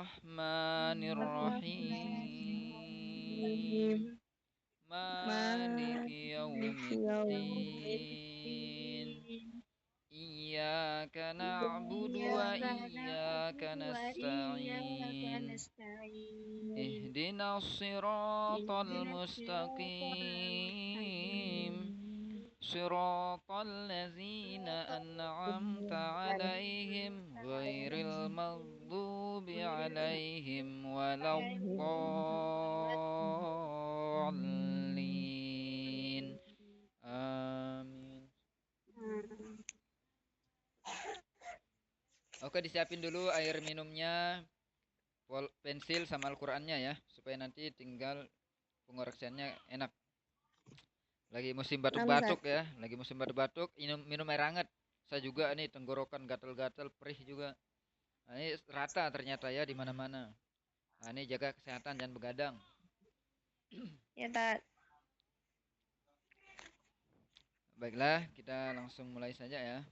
Bismillahirrahmanirrahim. Maliki Maliki yaumiddin. yaumiddin. Iyyaka na'budu wa Iyyaka iyyaka na'budu wa iyyaka nasta'in. nasta'in. Ihdinas siratal Ihdinas siratal mustaqim. mustaqim. Siratal ladzina an'amta 'alaihim ghairil maghdubi 'alaihim waladdallin. Amin. Oke, disiapin dulu air minumnya, pensil sama Al-Qur'annya ya, supaya nanti tinggal pengoreksiannya enak. Lagi musim batuk-batuk ya, lagi musim batuk-batuk, minum air hangat. Saya juga nih tenggorokan gatal-gatal, perih juga. Nah, ini rata ternyata ya di mana-mana. Nah, ini jaga kesehatan, jangan begadang. Ya, Tat. Baiklah, kita langsung mulai saja ya.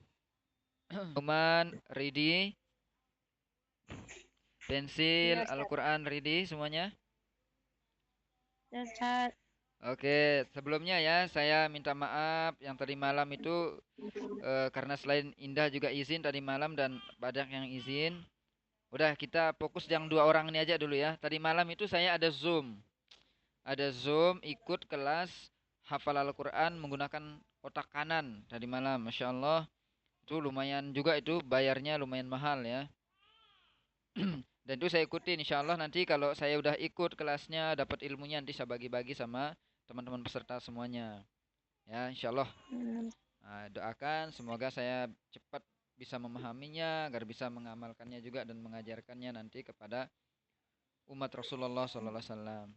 Teman ready? Pensil, Ya, Tat. Al-Quran ready semuanya? Ya, Tat. Oke, sebelumnya ya saya minta maaf yang tadi malam itu karena selain Indah juga izin tadi malam dan banyak yang izin. Udah kita fokus yang dua orang ini aja dulu ya. Tadi malam itu saya ada Zoom. Ada Zoom ikut kelas hafal Al-Quran menggunakan otak kanan tadi malam. Masya Allah. Itu lumayan juga itu bayarnya lumayan mahal ya. Dan itu saya ikutin insya Allah nanti kalau saya udah ikut kelasnya dapat ilmunya nanti saya bagi-bagi sama teman-teman peserta semuanya. Ya insya Allah. Nah, doakan semoga saya cepat bisa memahaminya agar bisa mengamalkannya juga dan mengajarkannya nanti kepada umat Rasulullah Sallallahu Alaihi Wasallam.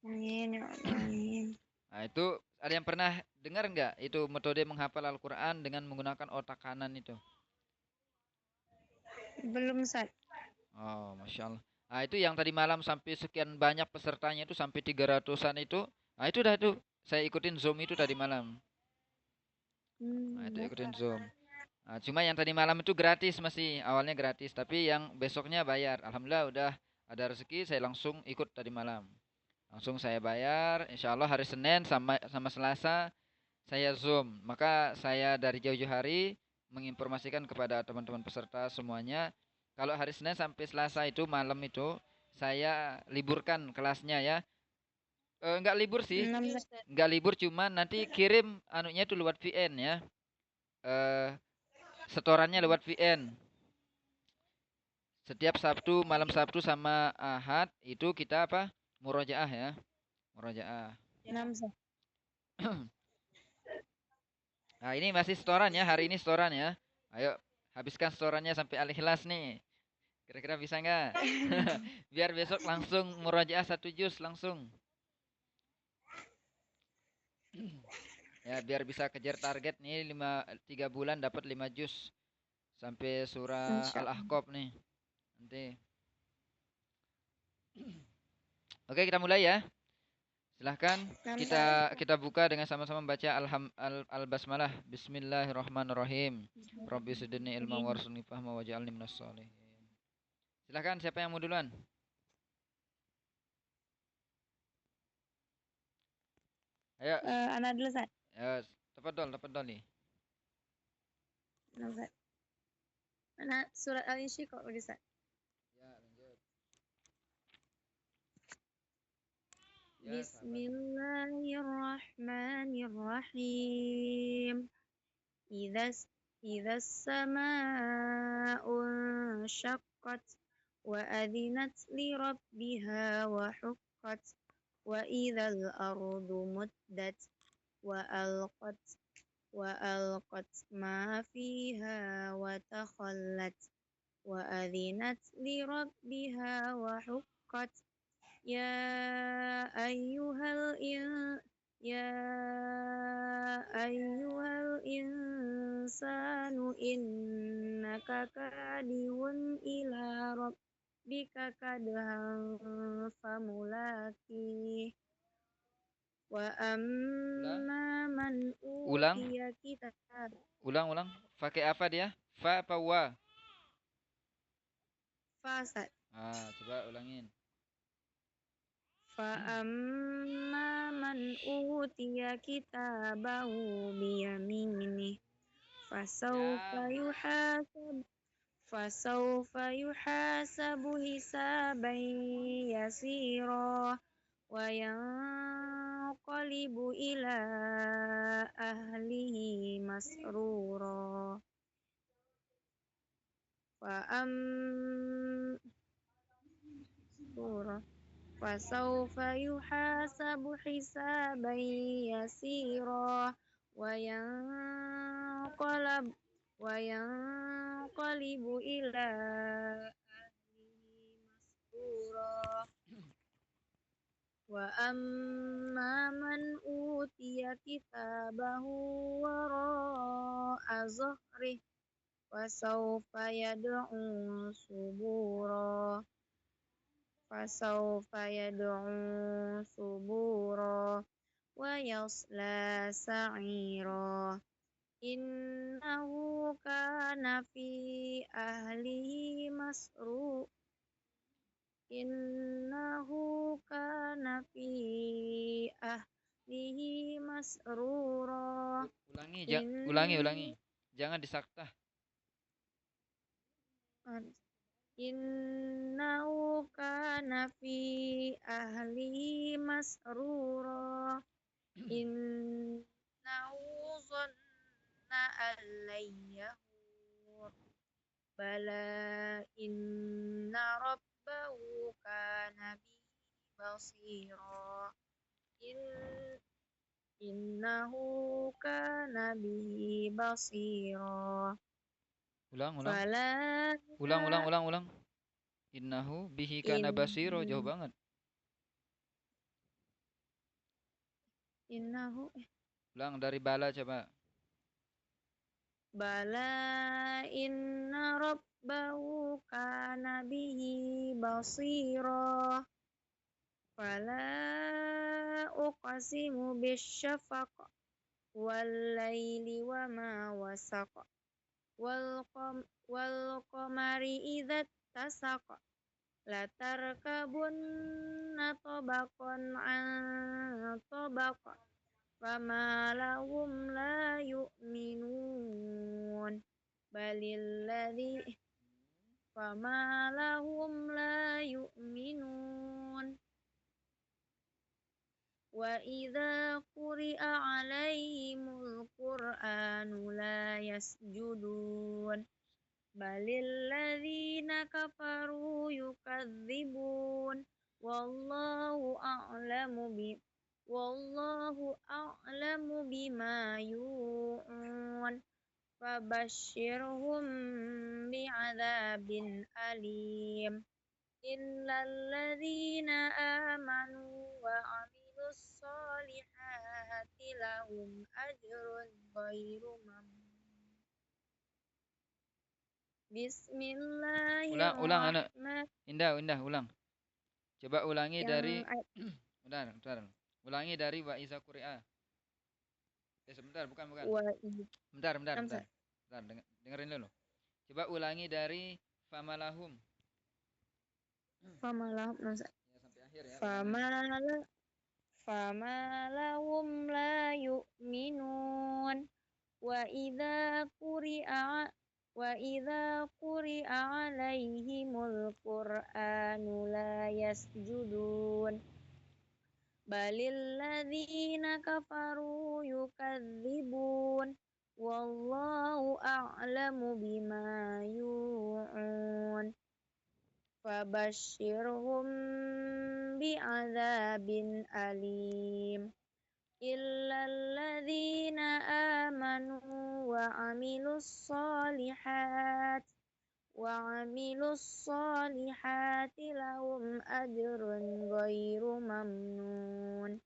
Amin, ya Allah, amin. Nah itu ada yang pernah dengar nggak itu metode menghafal Al-Quran dengan menggunakan otak kanan itu? Belum, Sat. Oh, Masya Allah. Nah, itu yang tadi malam sampai sekian banyak pesertanya itu sampai 300-an itu. Nah, itu dah tuh. Saya ikutin Zoom itu tadi malam. Nah, itu ikutin Zoom. Nah, cuma yang tadi malam itu gratis masih. Awalnya gratis. Tapi yang besoknya bayar. Alhamdulillah udah ada rezeki saya langsung ikut tadi malam. Langsung saya bayar. Insya Allah hari Senin sama Selasa saya Zoom. Maka saya dari jauh-jauh hari menginformasikan kepada teman-teman peserta semuanya. Kalau hari Senin sampai Selasa itu malam itu saya liburkan kelasnya ya. Enggak libur sih. 6, Sat. Enggak libur cuman nanti kirim anunya itu lewat VN ya. Eh setorannya lewat VN. Setiap Sabtu, malam Sabtu sama Ahad itu kita apa? Murojaah ya. Murojaah. 6, Sat. Nah, ini masih setoran ya. Hari ini setoran ya. Ayo habiskan setorannya sampai Al-Ikhlas nih. Kira-kira bisa nggak? Biar besok langsung murojaah 1 juz langsung. Ya, biar bisa kejar target nih 3 bulan dapat 5 juz sampai surah Insya Allah. Al-Ahqaf nih. Nanti. Oke, kita mulai ya. Silahkan 6, kita buka dengan sama-sama membaca al-basmalah. Bismillahirrahmanirrahim. Rabbi zidni ilma warzuqni fahma waj'alni minas sholihin. Silahkan siapa yang mau duluan? Ayo. Anak dulu, Sat. Ya, tafadhol nih. 6, Sat. Anak surat Al-Insyiqaq udah, Sat. Ya, lanjut. Ya, Bismillahirrahmanirrahim. Idza sama'u syaqqat wa adzinat li rabbiha wa huqqat wa idzal ardu muddat wa alqat ma fiha wa takhallat wa adzinat li rabbiha wa huqqat ya ayyuhal ya ayyuhal insanu innaka kadihun ila rabbika kadhan famulaki wa amma man Ulang, utiya kitab ulang. Pakai apa dia? Fa apa wa? fasad Coba ulangin. Fa'amma man utiya kitabahu biyaminih fasawfa yuhasabu hisaban yasira wa yanqalibu ila ahlihi masrura. Fasawfa yuhasabu hisaban yasira wa yanqalibu ila ahlihi masrura. Wa amma man utiya kitabahu wara'a zahrihi fasawfa yad'u subura wa yasla sa'ira. Innahu kana fi ahlihi masrura. Ulangi. Jangan disaktah. Innahu kana fi ahlihi masrura. Innahu zanna an lan yahur. Bala inna rabbahu kana bihi basira. Innahu kana bihi basira. Ulang. Fala Ulang. Innahu bihi kana basiro, jauh banget. Innahu Ulang dari bala coba. Bala inna rabbahu kana bihi basira. Fala uqsimu bisyafaq wal laili wa ma wasaq wal qamari idza tasaq la tarkabunna tabaqan an tabaq fama lahum la yu'minun fama lahum la yu'minun. Wa idza quri'a 'alaihimul qur'anu la yasjudun balil ladzina kafaru yukadzibun wallahu a'lamu bima yu'un fabashshirhum bi'adzabin alim illal ladzina amanu wa 'amilus solihati lahum ajrun ghairu mamnun. Ulang anak. Bismillahirrahmanirrahim. Indah, ulang. Coba ulangi dari bentar. Ulangi dari wa iza quri'a. Sebentar, bukan. Bentar. Dengerin dulu. Coba ulangi dari famalahum. Ya, sampai akhir ya. Famalahum la yu'minun wa idza quri'a 'alaihimul qur'anu la yasjudun balil ladzina kafaru yukadzibun wallahu a'lamu bima yu'un fabashshirhum bi'adzabin alim illal ladzina amanu wa 'amilus solihati lahum ajrun ghairu mamnun.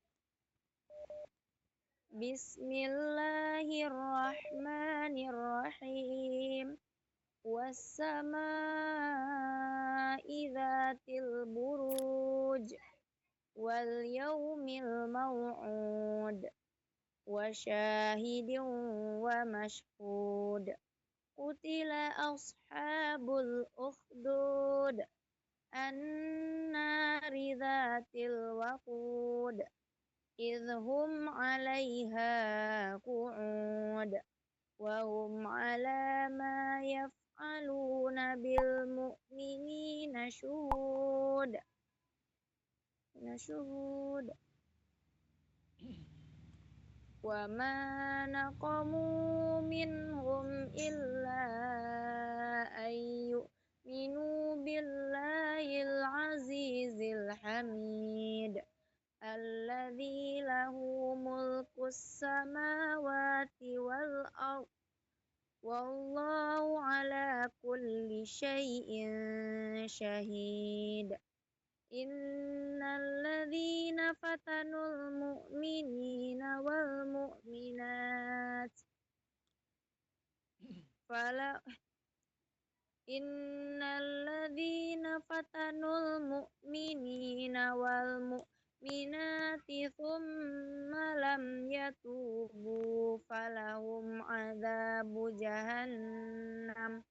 Bismillahirrahmanirrahim. Was-samaa'i dzatil buruj wal yaumil maw'ud wa syahidin wa mashhud. Qutila ashabul ukhdud النار ذات الوقود إذ هم عليها قعود وهم على ما يفعلون بالمؤمنين شهود وما نقموا منهم إلا أن يؤمنوا بالله العزيز الحميد الذي له ملك السماوات والأرض والله على كل شيء شهيد إن الذين فتنوا المؤمنين والمؤمنات إن الذين فتنوا المؤمنين والمؤمنات ثم لم يتوبوا فلهم عذاب جهنم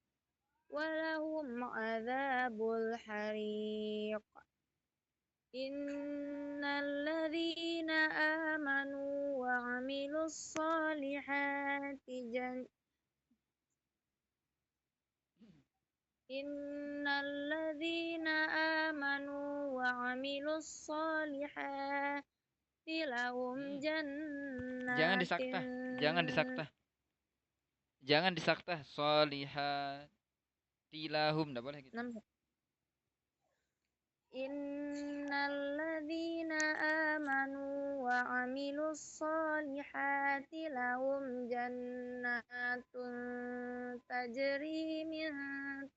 ولهم عذاب الحريق إن الذين آمنوا وعملوا الصالحات إن الذين آمنوا وعملوا الصالحات لهم Jangan جنات disaktah, jangan disaktah. Solihati lahum, enggak boleh gitu. إن الذين آمنوا وعملوا الصالحات لهم جنات تجري من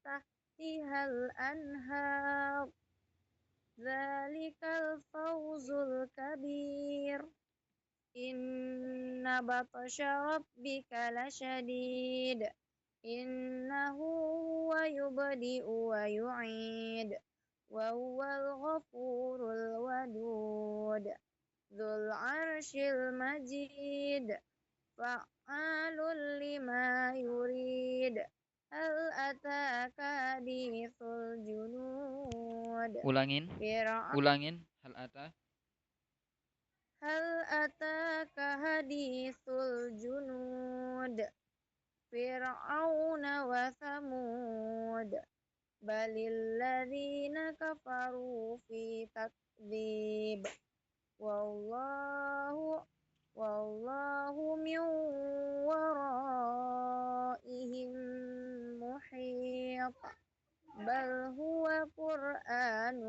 تحتها الأنهار ذلك الفوز الكبير إن بطش ربك لشديد إنه هو يبدئ ويعيد وهو الغفور الودود ذو العرش المجيد فعال لما يريد هل أتاك حديث الجنود Ulangin هل أتاك حديث الجنود فرعون وثمود بل الذين كفروا في تكذيب والله من ورائهم محيط بل هو قرآن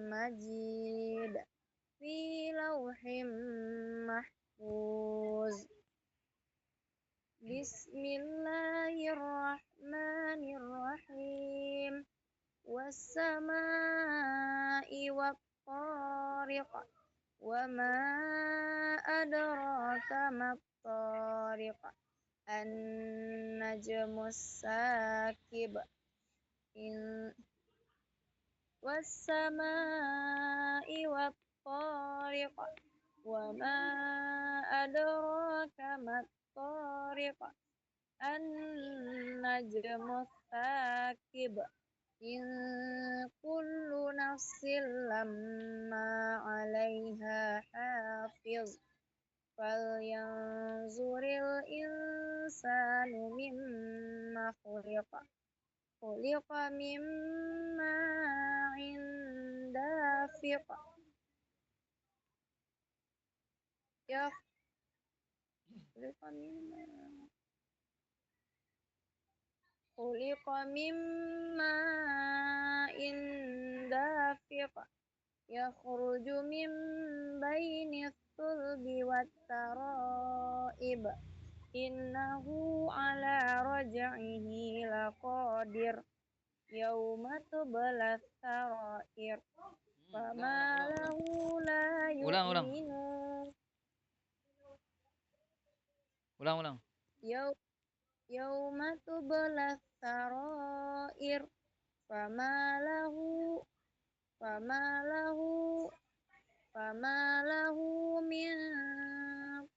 مجيد في لوح محفوظ بسم الله الرحمن الرحيم والسماء والطارق وما أدراك ما الطارق النجم الثاقب والسماء والطارق وما أدراك ما الطارق النجم الثاقب إن كل نفس لما عليها حافظ فلينظر الإنسان مما خلق من ماء دافق خلق من ماء دافق يخرج من بين الصلب والترائب إنه على رجعه لقادر يوم تبلى السرائر فما له لا يؤمنون يوم تبلى السرائر فما له من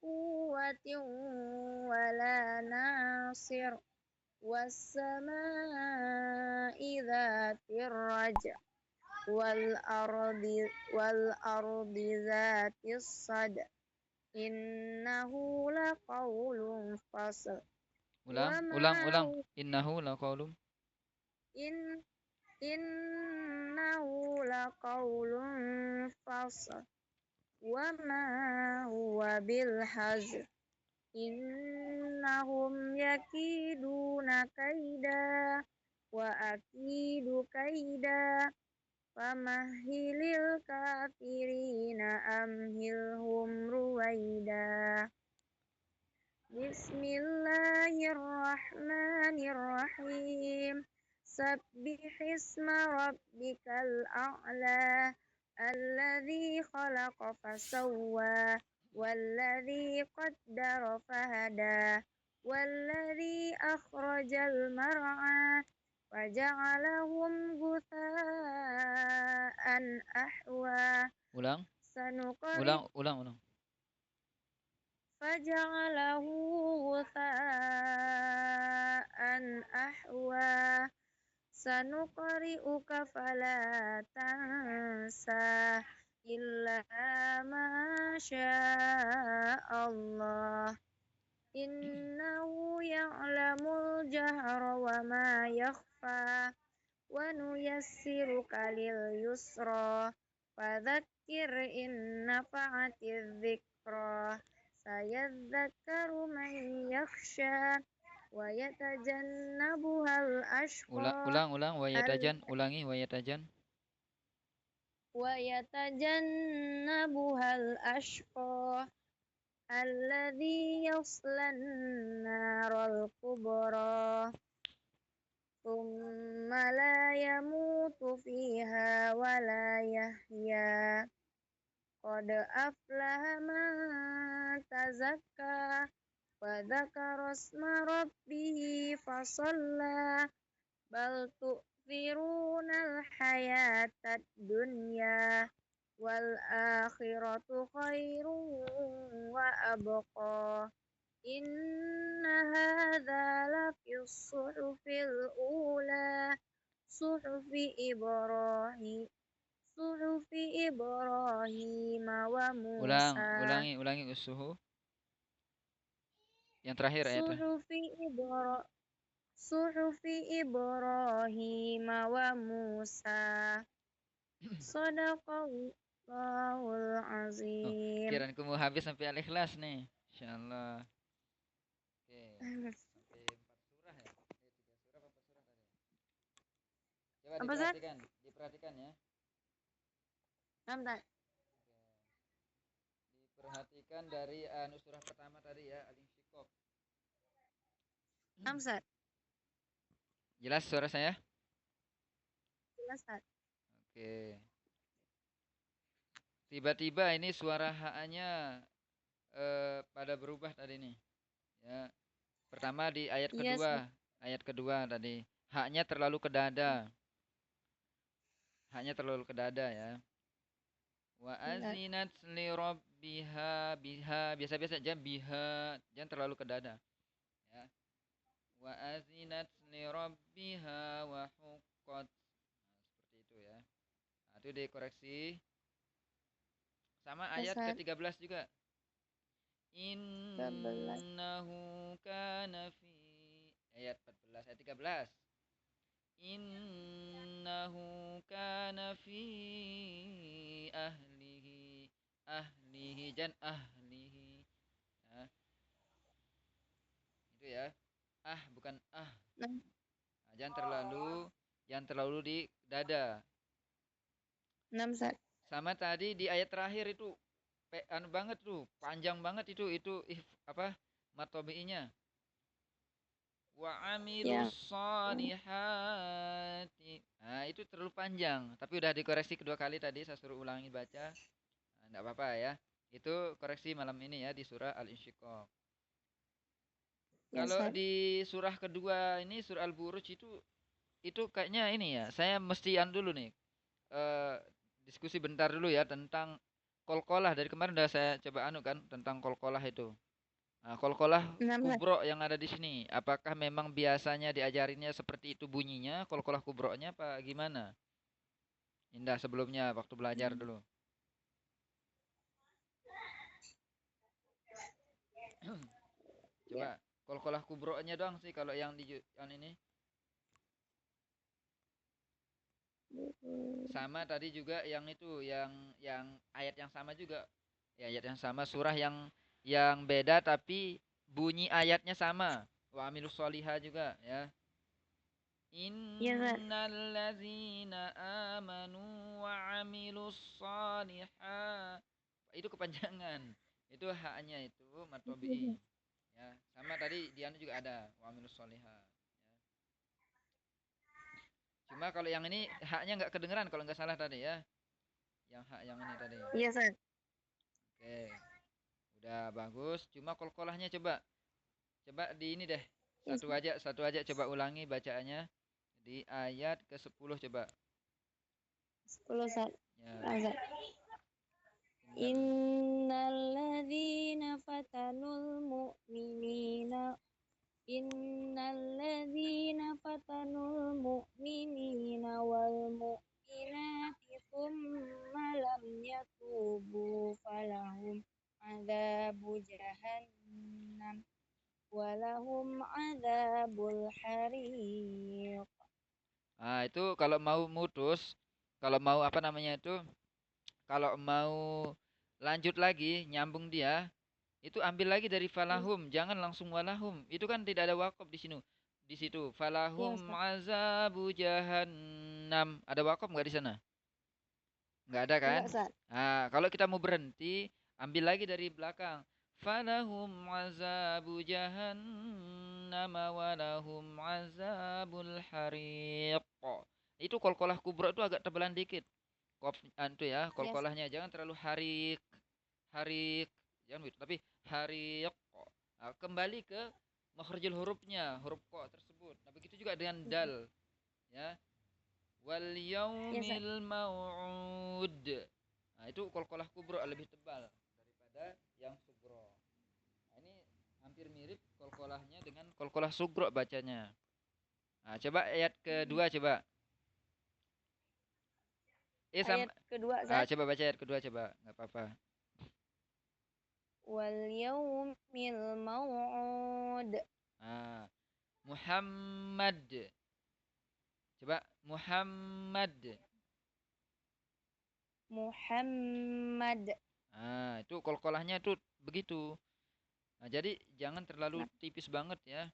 قوة ولا ناصر والسماء ذات الرجع والأرض ذات الصدع إنه لقول فصل Ulang. وما هو Innahu laqaulun. إن إنه لقول فصل وما هو بالهزل إنهم يكيدون كيدا وأكيد كيدا فمهل الكافرين أمهلهم رويدا بسم الله الرحمن الرحيم سبح اسم ربك الأعلى الذي خلق فسوى والذي قدر فهدى والذي أخرج المرعى فجعلهم غثاء أحوى Ulang. سنقرئ Ulang. فجعله غثاء أحوى سنقرئك فلا تنسى إلا ما شاء الله إنه يعلم الجهر وما يخفى ونيسرك لليسرى فذكر إن نفعت الذكرى سيذكر من يخشى ويتجنبها الأشقى Ulang. Ulangi wayatajan. ويتجنبها الأشقى الذي يصلى النار الكبرى ثم لا يموت فيها ولا يحيا قد أفلح من تزكى وذكر اسم ربه فصلى بل تؤثرون الحياة الدنيا والآخرة خير وأبقى إن هذا لفي الصحف الأولى صحف إبراهيم وموسى Ulangi usuhu. Yang terakhir ayat. صحف إبراهيم وموسى Sadaqallahul azim. Kiraanku mau habis sampai al-ikhlas nih. Insyaallah. Oke. Sampai 4 surah ya? 3 surah apa 4 surah tadi? Coba Apa, Zat? diperhatikan ya. Bentar. Diperhatikan dari surah pertama tadi ya, Al-Insyiqaq. Zat. Jelas suara saya? Jelas, Zat. Oke. Tiba-tiba ini suara ha-nya pada berubah tadi nih. Ya. Pertama di ayat kedua. Ayat kedua tadi. Haknya terlalu ke dada. Haknya terlalu ke dada ya. Wa azinat li rabbiha biha. Biasa-biasa aja biha. Jangan terlalu ke dada. Ya. Wa azinat li rabbiha wa huqqat. Nah, seperti itu ya. Nah, itu dikoreksi. Sama ayat ke-13 juga. Innahu kana fi ayat 14 ayat 13. Innahu kana fi ahlihi jan ahlihi. Nah, itu ya. Bukan Nah, jangan terlalu di dada. 6 Zat. Sama tadi di ayat terakhir itu banget tuh, panjang banget itu apa? Matobi'inya. Wa amilus solihati. Nah, itu terlalu panjang, tapi udah dikoreksi kedua kali tadi, saya suruh ulangi baca. Nah, enggak apa-apa ya. Itu koreksi malam ini ya di surah Al-Insyiqaq. Kalau di surah kedua ini surah Al-Buruj itu kayaknya ini ya, saya mestian dulu nih. Diskusi bentar dulu ya tentang kolkolah. Dari kemarin udah saya coba kan tentang kolkolah itu. Nah, kolkolah kubro yang ada di sini, apakah memang biasanya diajarinnya seperti itu bunyinya kolkolah kubronya apa gimana? Indah sebelumnya waktu belajar dulu. Coba kol-kolah kubro'nya doang sih kalau yang di yang ini. Sama tadi juga yang itu yang ayat yang sama juga. Ya, ayat yang sama, surah yang beda tapi bunyi ayatnya sama. Wa amilus soliha juga ya. Iya, Ustaz. Innallazina amanu wa amilus soliha. Itu kepanjangan. Itu haknya itu matobi'i. Ya, sama tadi di anu juga ada wa amilus soliha. Ya. Cuma kalau yang ini haknya nggak kedengeran kalau nggak salah tadi ya. Yang hak yang ini tadi. Iya, Ustaz. Oke, udah bagus. Cuma kol-kolahnya coba. Coba di ini deh. Iya, Ustaz. Satu aja coba ulangi bacaannya. Di ayat ke-10 coba. 10, Ustaz. Ya. Ustaz. Innalladzina fatanul mu'minina wal mu'minati tsumma lam yatubu falahum adzabu jahannam walahum adzabul hariq. Nah, itu kalau mau mutus, kalau mau apa namanya itu, kalau mau lanjut lagi nyambung dia, itu ambil lagi dari falahum, jangan langsung walahum. Itu kan tidak ada wakaf di sini. Di situ Iya, falahum Ustaz. azabu jahannam. Ada wakaf nggak di sana? Nggak ada kan? Enggak, Ustaz. Nah, kalau kita mau berhenti, ambil lagi dari belakang. Falahum azabu jahannam walahum azabul hariq. Itu kolkolah kubra itu agak tebalan dikit. Kof itu ya, Iya, Ustaz. kolkolahnya jangan terlalu harik, harik, jangan begitu. Tapi hariq. Nah, kembali ke makhrajul hurufnya, huruf ko tersebut. Nah, begitu juga dengan dal, ya. Wal Iya, Ustaz. yaumil mau'ud. Nah, itu kolkolah kubro lebih tebal daripada yang sugro. Nah, ini hampir mirip kolkolahnya dengan kolkolah sugro bacanya. Nah, coba ayat kedua coba. Ayat kedua, Ustaz. Coba baca ayat kedua coba, nggak apa-apa. Wal yaumil mau'ud. Ah, Muhammad. Coba Muhammad. Muhammad. Ah, itu kolkolahnya tuh begitu. Nah, jadi jangan terlalu tipis banget ya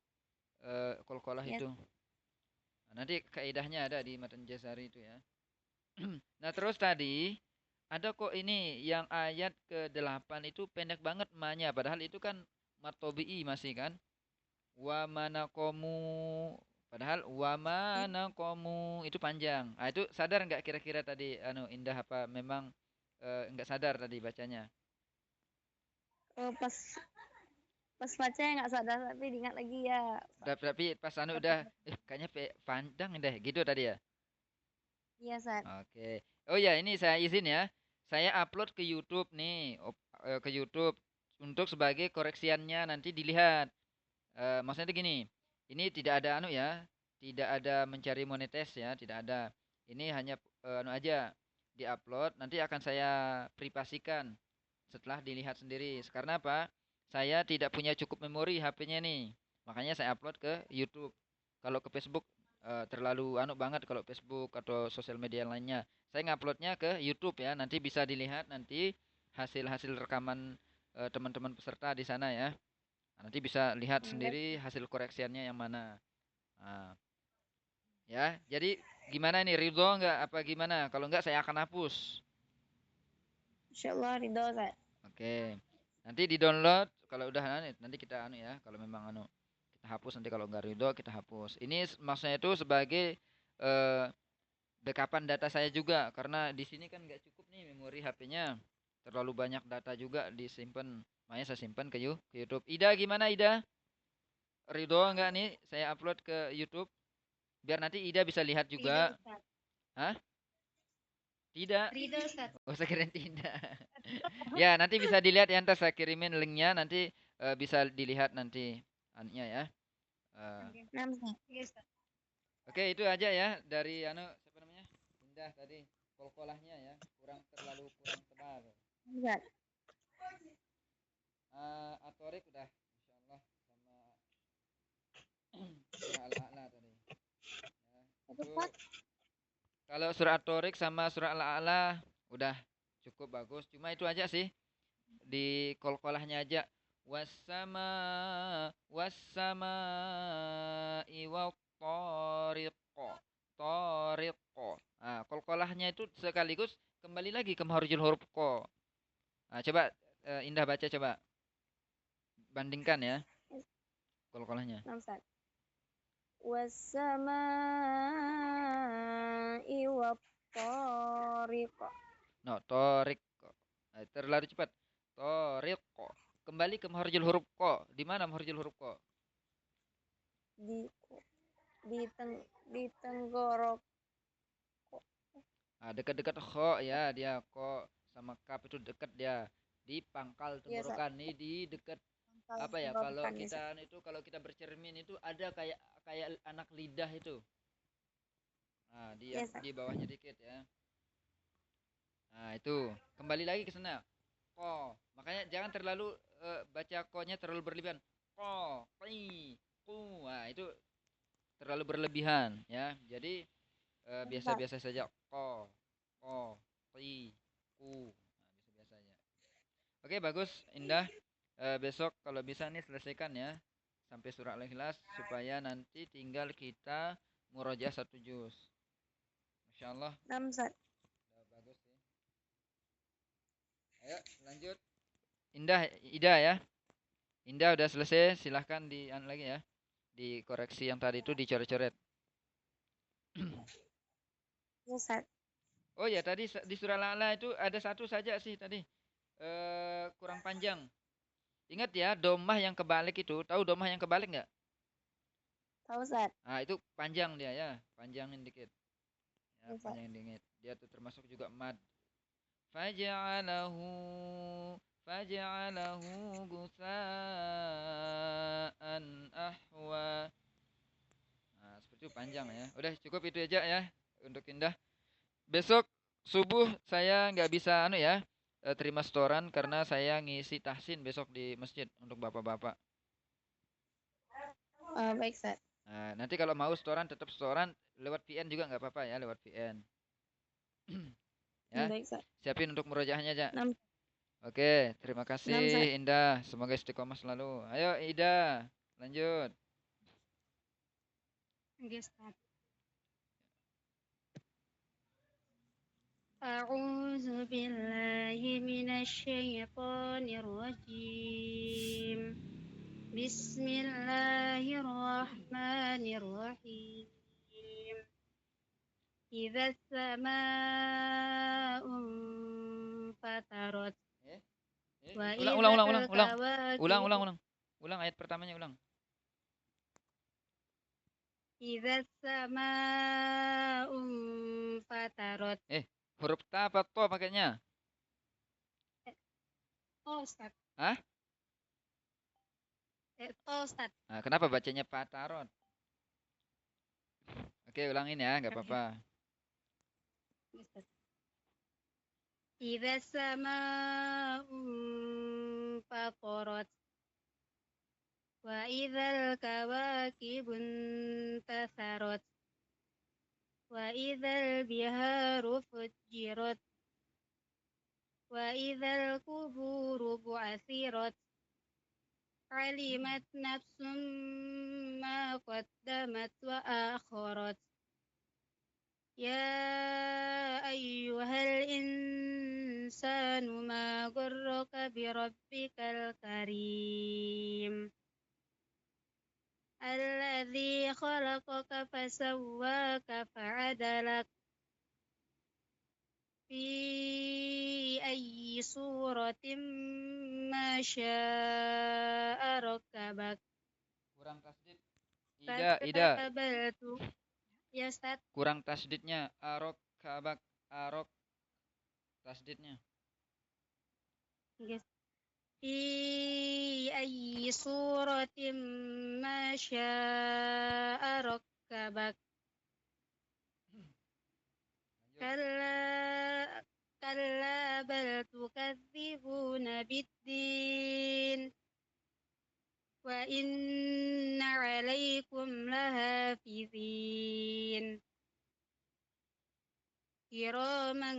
kolkolah Yes. itu. Nah, nanti kaidahnya ada di Matan Jazari itu ya. Nah, terus tadi ada kok ini yang ayat ke-8 itu pendek banget ma-nya. Padahal itu kan matobi'i masih kan. Wa manakomu. Padahal wa manakomu itu panjang. Ah, itu sadar nggak kira-kira tadi anu Indah apa memang nggak sadar tadi bacanya? Pas pas baca nggak sadar tapi diingat lagi ya. Tapi pas anu udah kayaknya panjang deh gitu tadi ya. Iya, Sat. Oke. Oh ya, ini saya izin ya. Saya upload ke YouTube nih, ke YouTube untuk sebagai koreksiannya nanti dilihat. Maksudnya itu gini. Ini tidak ada anu ya, tidak ada mencari monetes ya, tidak ada. Ini hanya anu aja diupload, nanti akan saya privasikan setelah dilihat sendiri. Karena apa? Saya tidak punya cukup memori HP-nya nih. Makanya saya upload ke YouTube. Kalau ke Facebook terlalu anu banget kalau Facebook atau sosial media lainnya. Saya nguploadnya ke YouTube ya. Nanti bisa dilihat nanti hasil-hasil rekaman teman-teman peserta di sana ya. Nanti bisa lihat sendiri hasil koreksiannya yang mana. Nah, ya, jadi gimana nih ridho nggak apa gimana? Kalau nggak saya akan hapus. Insyaallah ridho, Sat. Oke. Nanti di-download kalau udah nanti kita anu ya, kalau memang anu kita hapus nanti kalau nggak ridho kita hapus. Ini maksudnya itu sebagai eh, backupan data saya juga karena di sini kan nggak cukup nih memori HP-nya. Terlalu banyak data juga disimpan. Makanya saya simpan ke YouTube. Ida gimana Ida? Ridho nggak nih saya upload ke YouTube? Biar nanti Ida bisa lihat juga. Ridho, Sat. Hah? Tidak. Ridho, Sat. Oh, saya kira tidak. Ya, nanti bisa dilihat ya, ntar saya kirimin linknya nanti bisa dilihat nanti anunya ya. Nam, Sat. Iya, Sat. Oke, itu aja ya dari anu siapa namanya? Indah tadi. kolkolahnya ya, terlalu kurang tebal. Hamzat. Atorik udah, insya Allah sama surah Al-A'la tadi. Ya, itu kalau surah Atorik sama surah Al-A'la udah cukup bagus. Cuma itu aja sih di kolkolahnya aja. Wassama wassama iwa tariqo tariqo. Nah, kolkolahnya itu sekaligus kembali lagi ke mahrujul huruf ko. Nah, coba Indah baca coba. Bandingkan ya kolkolahnya. Hamzat. Wassama'i wattariq. No, toriqo. Nah, terlalu cepat. Toriqo. Kembali ke mahrujul huruf ko. Di mana mahrujul huruf ko? Di di tenggorok. Nah, dekat-dekat kho ya dia kho sama kaf itu dekat dia di pangkal Iya, Sat. tenggorokan nih di dekat apa ya kalau Tenggorokan, ya, Sat. kita itu kalau kita bercermin itu ada kayak kayak anak lidah itu. Nah, Iya, Sat. di bawahnya dikit ya. Nah, itu kembali lagi ke sana. Ko. Makanya jangan terlalu baca ko-nya terlalu berlebihan. Ko, qi, ku. Nah, itu terlalu berlebihan ya. Jadi Hamzat. biasa-biasa saja. Ko, qi, ku. Nah, biasa-biasa aja. Oke, bagus, Indah. Besok kalau bisa nih selesaikan ya sampai surah Al-Ikhlas supaya nanti tinggal kita murojaah satu juz. Masya Allah, Hamzat. udah bagus sih. Ayo lanjut. Ida ya. Indah udah selesai, silahkan lagi ya. Dikoreksi yang tadi itu dicoret-coret. Iya, Sat. Oh ya, tadi di surah Al-A'la itu ada satu saja sih tadi. Kurang panjang. Ingat ya, domah yang kebalik itu. Tahu domah yang kebalik nggak? Tahu, Sat. Nah, itu panjang dia ya. Panjangin dikit. Ya, Iya, Sat. panjangin dikit. Dia tuh termasuk juga mad. Faja'alahu faja'alahu gusa'an ahwa. Nah, seperti itu panjang ya. Udah cukup itu aja ya untuk Indah. Besok subuh saya nggak bisa ya terima setoran karena saya ngisi tahsin besok di masjid untuk bapak-bapak. Baik, Sat. Nah, nanti kalau mau setoran tetap setoran lewat VN juga nggak apa-apa ya lewat VN. Ya, Baik, Sat. siapin untuk murojaahnya aja. 6, Oke, terima 6, Sat. kasih Indah. Semoga istiqomah selalu. Ayo Ida, lanjut. Oke, Sat. أعوذ بالله من الشيطان الرجيم بسم الله الرحمن الرحيم إذا السماء انفطرت Ulang, وإذا ulang, ulang, ulang, ulang, الكواكب ulang ayat pertamanya ulang. إذا السماء انفطرت. Huruf ta apa to pakainya? Ustaz. Hah? Ustaz. Nah, kenapa bacanya patarot? Oke, ulangin ya, nggak apa-apa. إذا السماء انفطرت وإذا الكواكب انتثرت وإذا البحار فجرت وإذا القبور بعثرت علمت نفس ما قدمت وآخرت يا أيها الإنسان ما غرك بربك الكريم الذي خلقك فسواك فعدلك في أي صورة ما شاء ركبك. Kurang tasdid. Ida. Ya, Ustaz. Kurang tasdidnya. Arok kabak. Arok. Tasdidnya. Yes. Fi ayyi suratin ma sya'a rakkabak. Kalla تكذبون بالدين وإن عليكم لحافظين كراما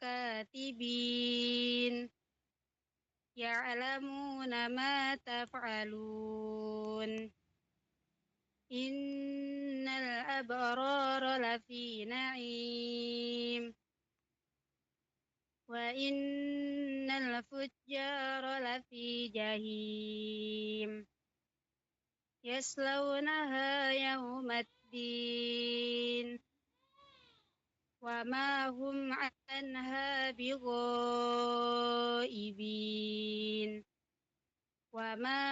كاتبين يعلمون ما تفعلون إن الأبرار لفي نعيم وإن الفجار لفي جحيم يصلونها يوم الدين وما هم عنها بغائبين وما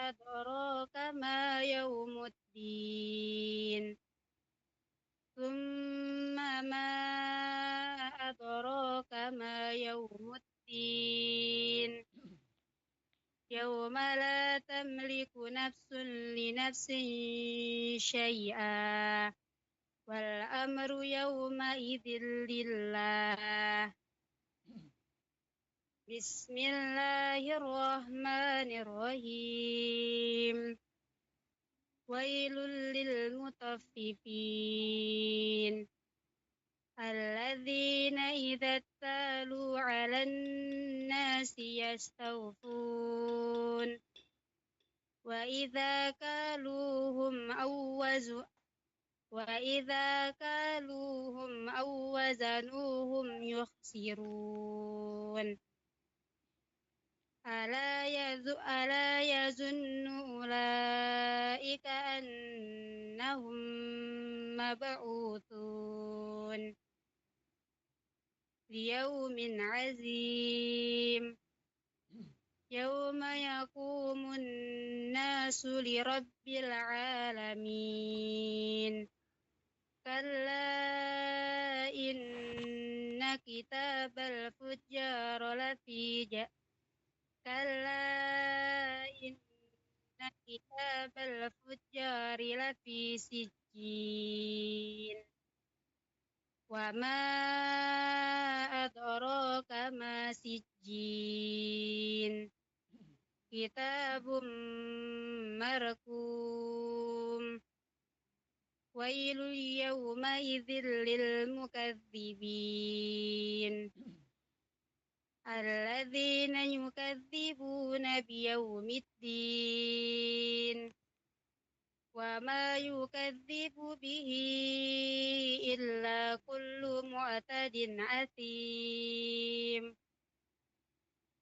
أدراك ما يوم الدين ثم ما أدراك ما يوم الدين يوم لا تملك نفس لنفس شيئا والأمر يومئذ لله بسم الله الرحمن الرحيم ويل للمطففين الذين إذا اكتالوا على الناس يستوفون وإذا كالوهم أو وزنوهم يخسرون ألا يظن أولئك أنهم مبعوثون ليوم عظيم يوم يقوم الناس لرب العالمين كلا إن كتاب الفجار لفي سجين وما أدراك ما سجين كتاب مرقوم ويل يومئذ للمكذبين الذين يكذبون بيوم الدين وما يكذب به إلا كل معتد أثيم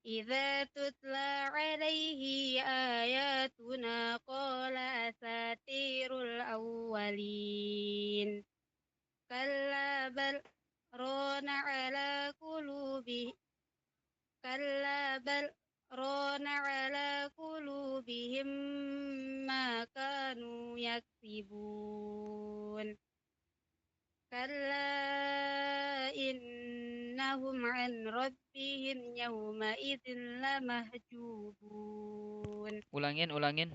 إذا تتلى عليه آياتنا قال أساطير الأولين كلا بل ران على قلوبهم ما كانوا يكسبون كلا إنهم عن ربهم يومئذ لمحجوبون Ulangin. Ulangin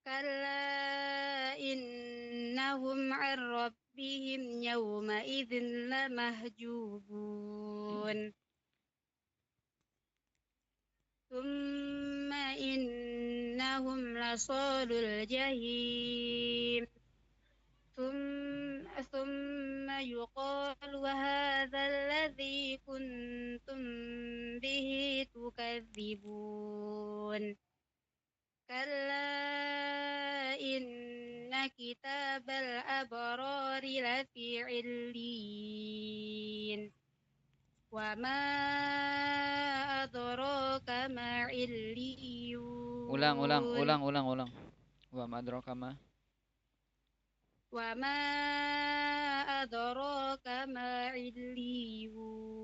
كلا إنهم عن ربهم يومئذ لمحجوبون ثم إنهم لصالو الجحيم ثم يقال هذا الذي كنتم به تكذبون كلا إن كتاب الأبرار لفي عليين وما أدراك ما عليون Ulang. Wa madraka ma. وما أدراك ما عليون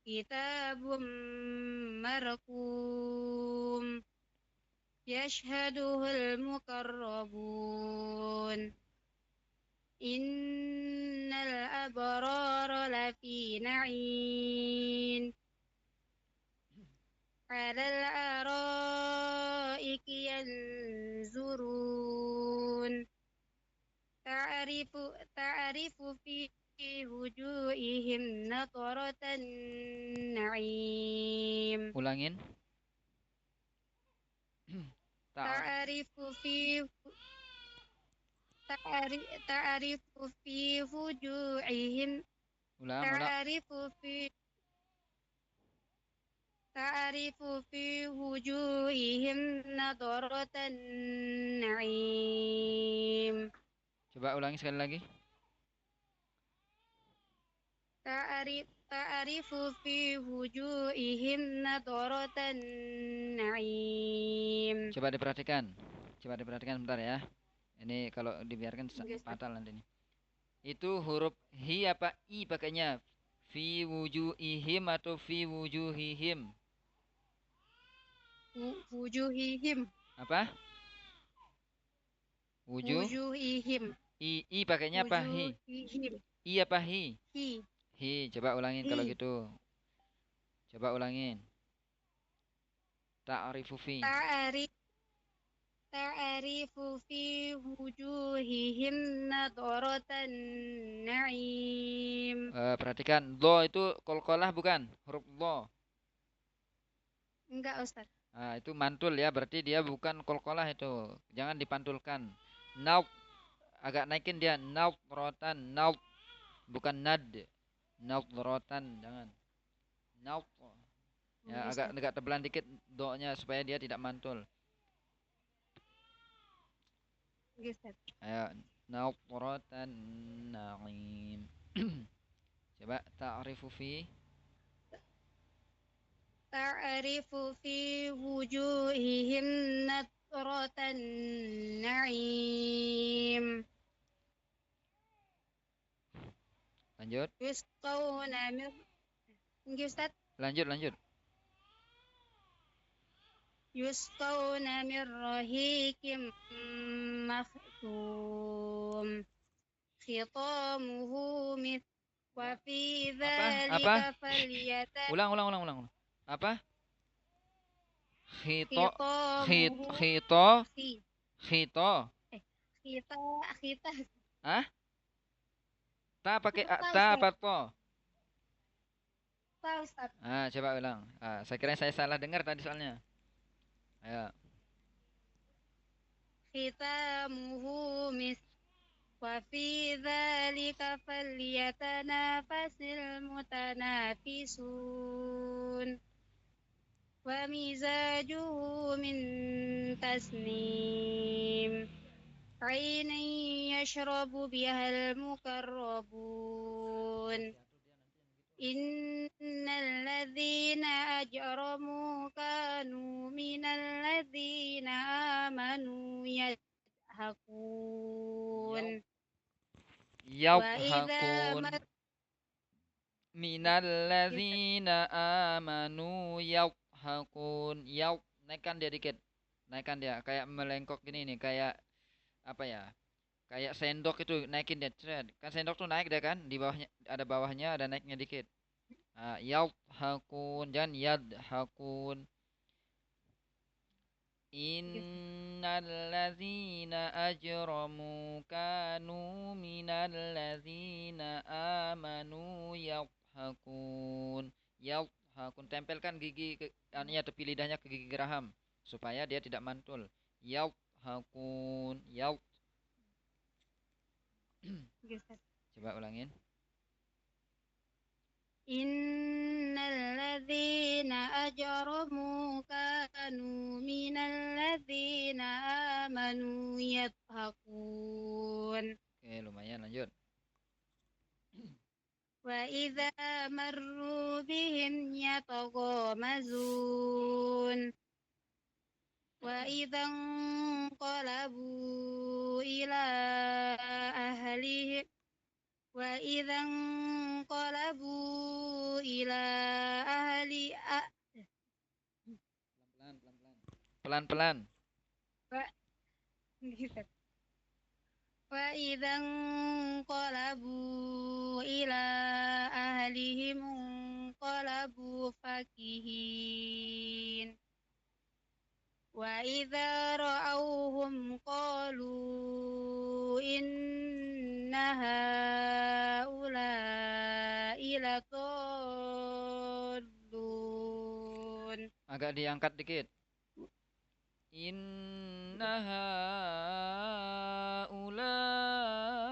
كتاب مرقوم يشهده المقربون إن الأبرار لفي نعيم على الأرائك ينظرون تعرف في وجوههم نضرة النعيم. Ulangin. تعرف في تعرف في وجوههم Ulang. تعرف في تعرف في وجوههم نضرة النعيم. Coba ulangi sekali lagi. تعرف في وجوههم نضرة النعيم. Coba diperhatikan. Coba diperhatikan bentar ya. Ini kalau dibiarkan fatal nanti nih. Itu huruf hi apa i pakainya? Fi wujuhihim atau fi wujuhihim? Wujuhihim. Apa? Wujuhihim. I pakainya apa? Hi. Wujuhihim. I apa hi? Hi. Hi. Coba ulangin kalau gitu. Coba ulangin. Ta'rifu fi. Ta'rifu fi wujuhihim nadratan na'im. Perhatikan, do itu kolkolah bukan? Huruf do. Enggak, Ustaz. Nah, itu mantul ya, berarti dia bukan kolkolah itu. Jangan dipantulkan. Naut, agak naikin dia. Naut rotan, naut, bukan nad. Naut rotan, jangan. Naut. Ya, agak tebelan dikit do-nya supaya dia tidak mantul. Ustaz. Ayo, naut rotan na'im. Coba ta'rifu fi. Ta'rifu fi wujuhihim nadratan na'im. Lanjut. Yusqawna min Ustaz. Lanjut. Yusqawna min rahikim makhtum. Khitamuhu mith wa fi dzalika falyata. Ulang. Apa? Khito. Khita. Hah? Ta pakai ta apa to? Ta, Ustaz. Coba ulang. Saya kira saya salah dengar tadi soalnya. Ayo. Khitamuhu mis wa fi dzalika falyatanafasil mutanafisun. Wa mizajuhu min tasnim. Ainan yashrabu bihal mukarrabun. Innal ladzina ajramu kanu minal ladzina amanu yadhakun. Yadhakun. Minal ladzina amanu yadhakun. Naikkan dia dikit. Naikkan dia kayak melengkok gini nih, kayak apa ya? Kayak sendok itu naikin dia. Kan sendok tuh naik dia kan? Di bawahnya ada naiknya dikit. Yadhakun, jangan yadhakun. Innal ladzina ajramu kanu minal ladzina amanu yadhakun. Yadhakun, tempelkan gigi tepi lidahnya ke gigi geraham supaya dia tidak mantul. Yadhakun. Coba ulangin. Innal ladzina ajramu kanu minal ladzina amanu yadhakun. Oke, lumayan, lanjut. Wa idza marru bihim yataghamazun. Wa idza qalabu ila ahlihim wa idza qalabu ila ahli Pelan-pelan. wa idza qalabu ila ahlihim qalabu fakihin. Wa idza ra'awhum qalu هؤلاء لضالون. Agak diangkat dikit. Inna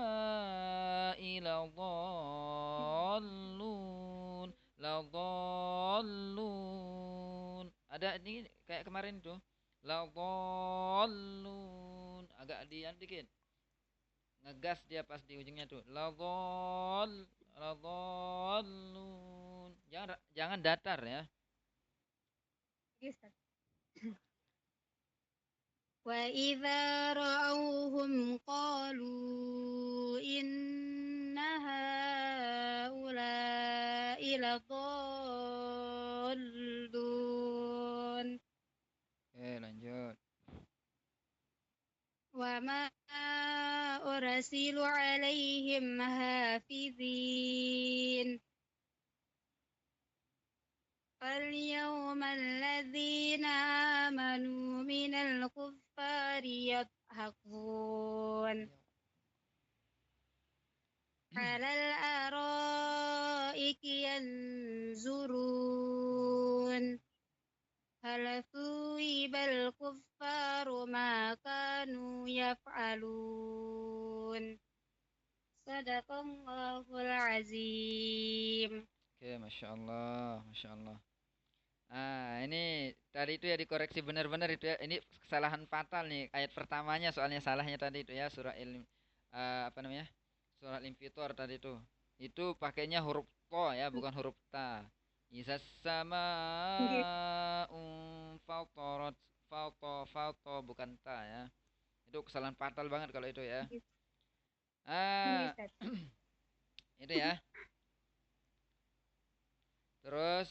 haula'i ladallun. Ladallun. Ada ini kayak kemarin tuh. Ladallun. Agak diangkat dikit. Ngegas dia pas di ujungnya tuh. Ladallun. Jangan datar ya. Oke, Ustaz. وإذا رأوهم قالوا إن هؤلاء لضالون. Oke, lanjut. وما أرسلوا عليهم حافظين. فاليوم الذين آمنوا من الكفار يضحكون على الأرائك ينظرون هل ثوب الكفار ما كانوا يفعلون. صدق الله العظيم. Oke, masya Allah, masya Allah. Ini tadi itu ya dikoreksi benar-benar itu ya. Ini kesalahan fatal nih ayat pertamanya soalnya salahnya tadi itu ya surah apa namanya? Surah Al-Infitor tadi itu. Itu pakainya huruf to ya, bukan huruf ta. Izas sama Nggih, fatorat fato bukan ta ya. Itu kesalahan fatal banget kalau itu ya. nggih, nggih, Ah, Ustaz. itu ya. Terus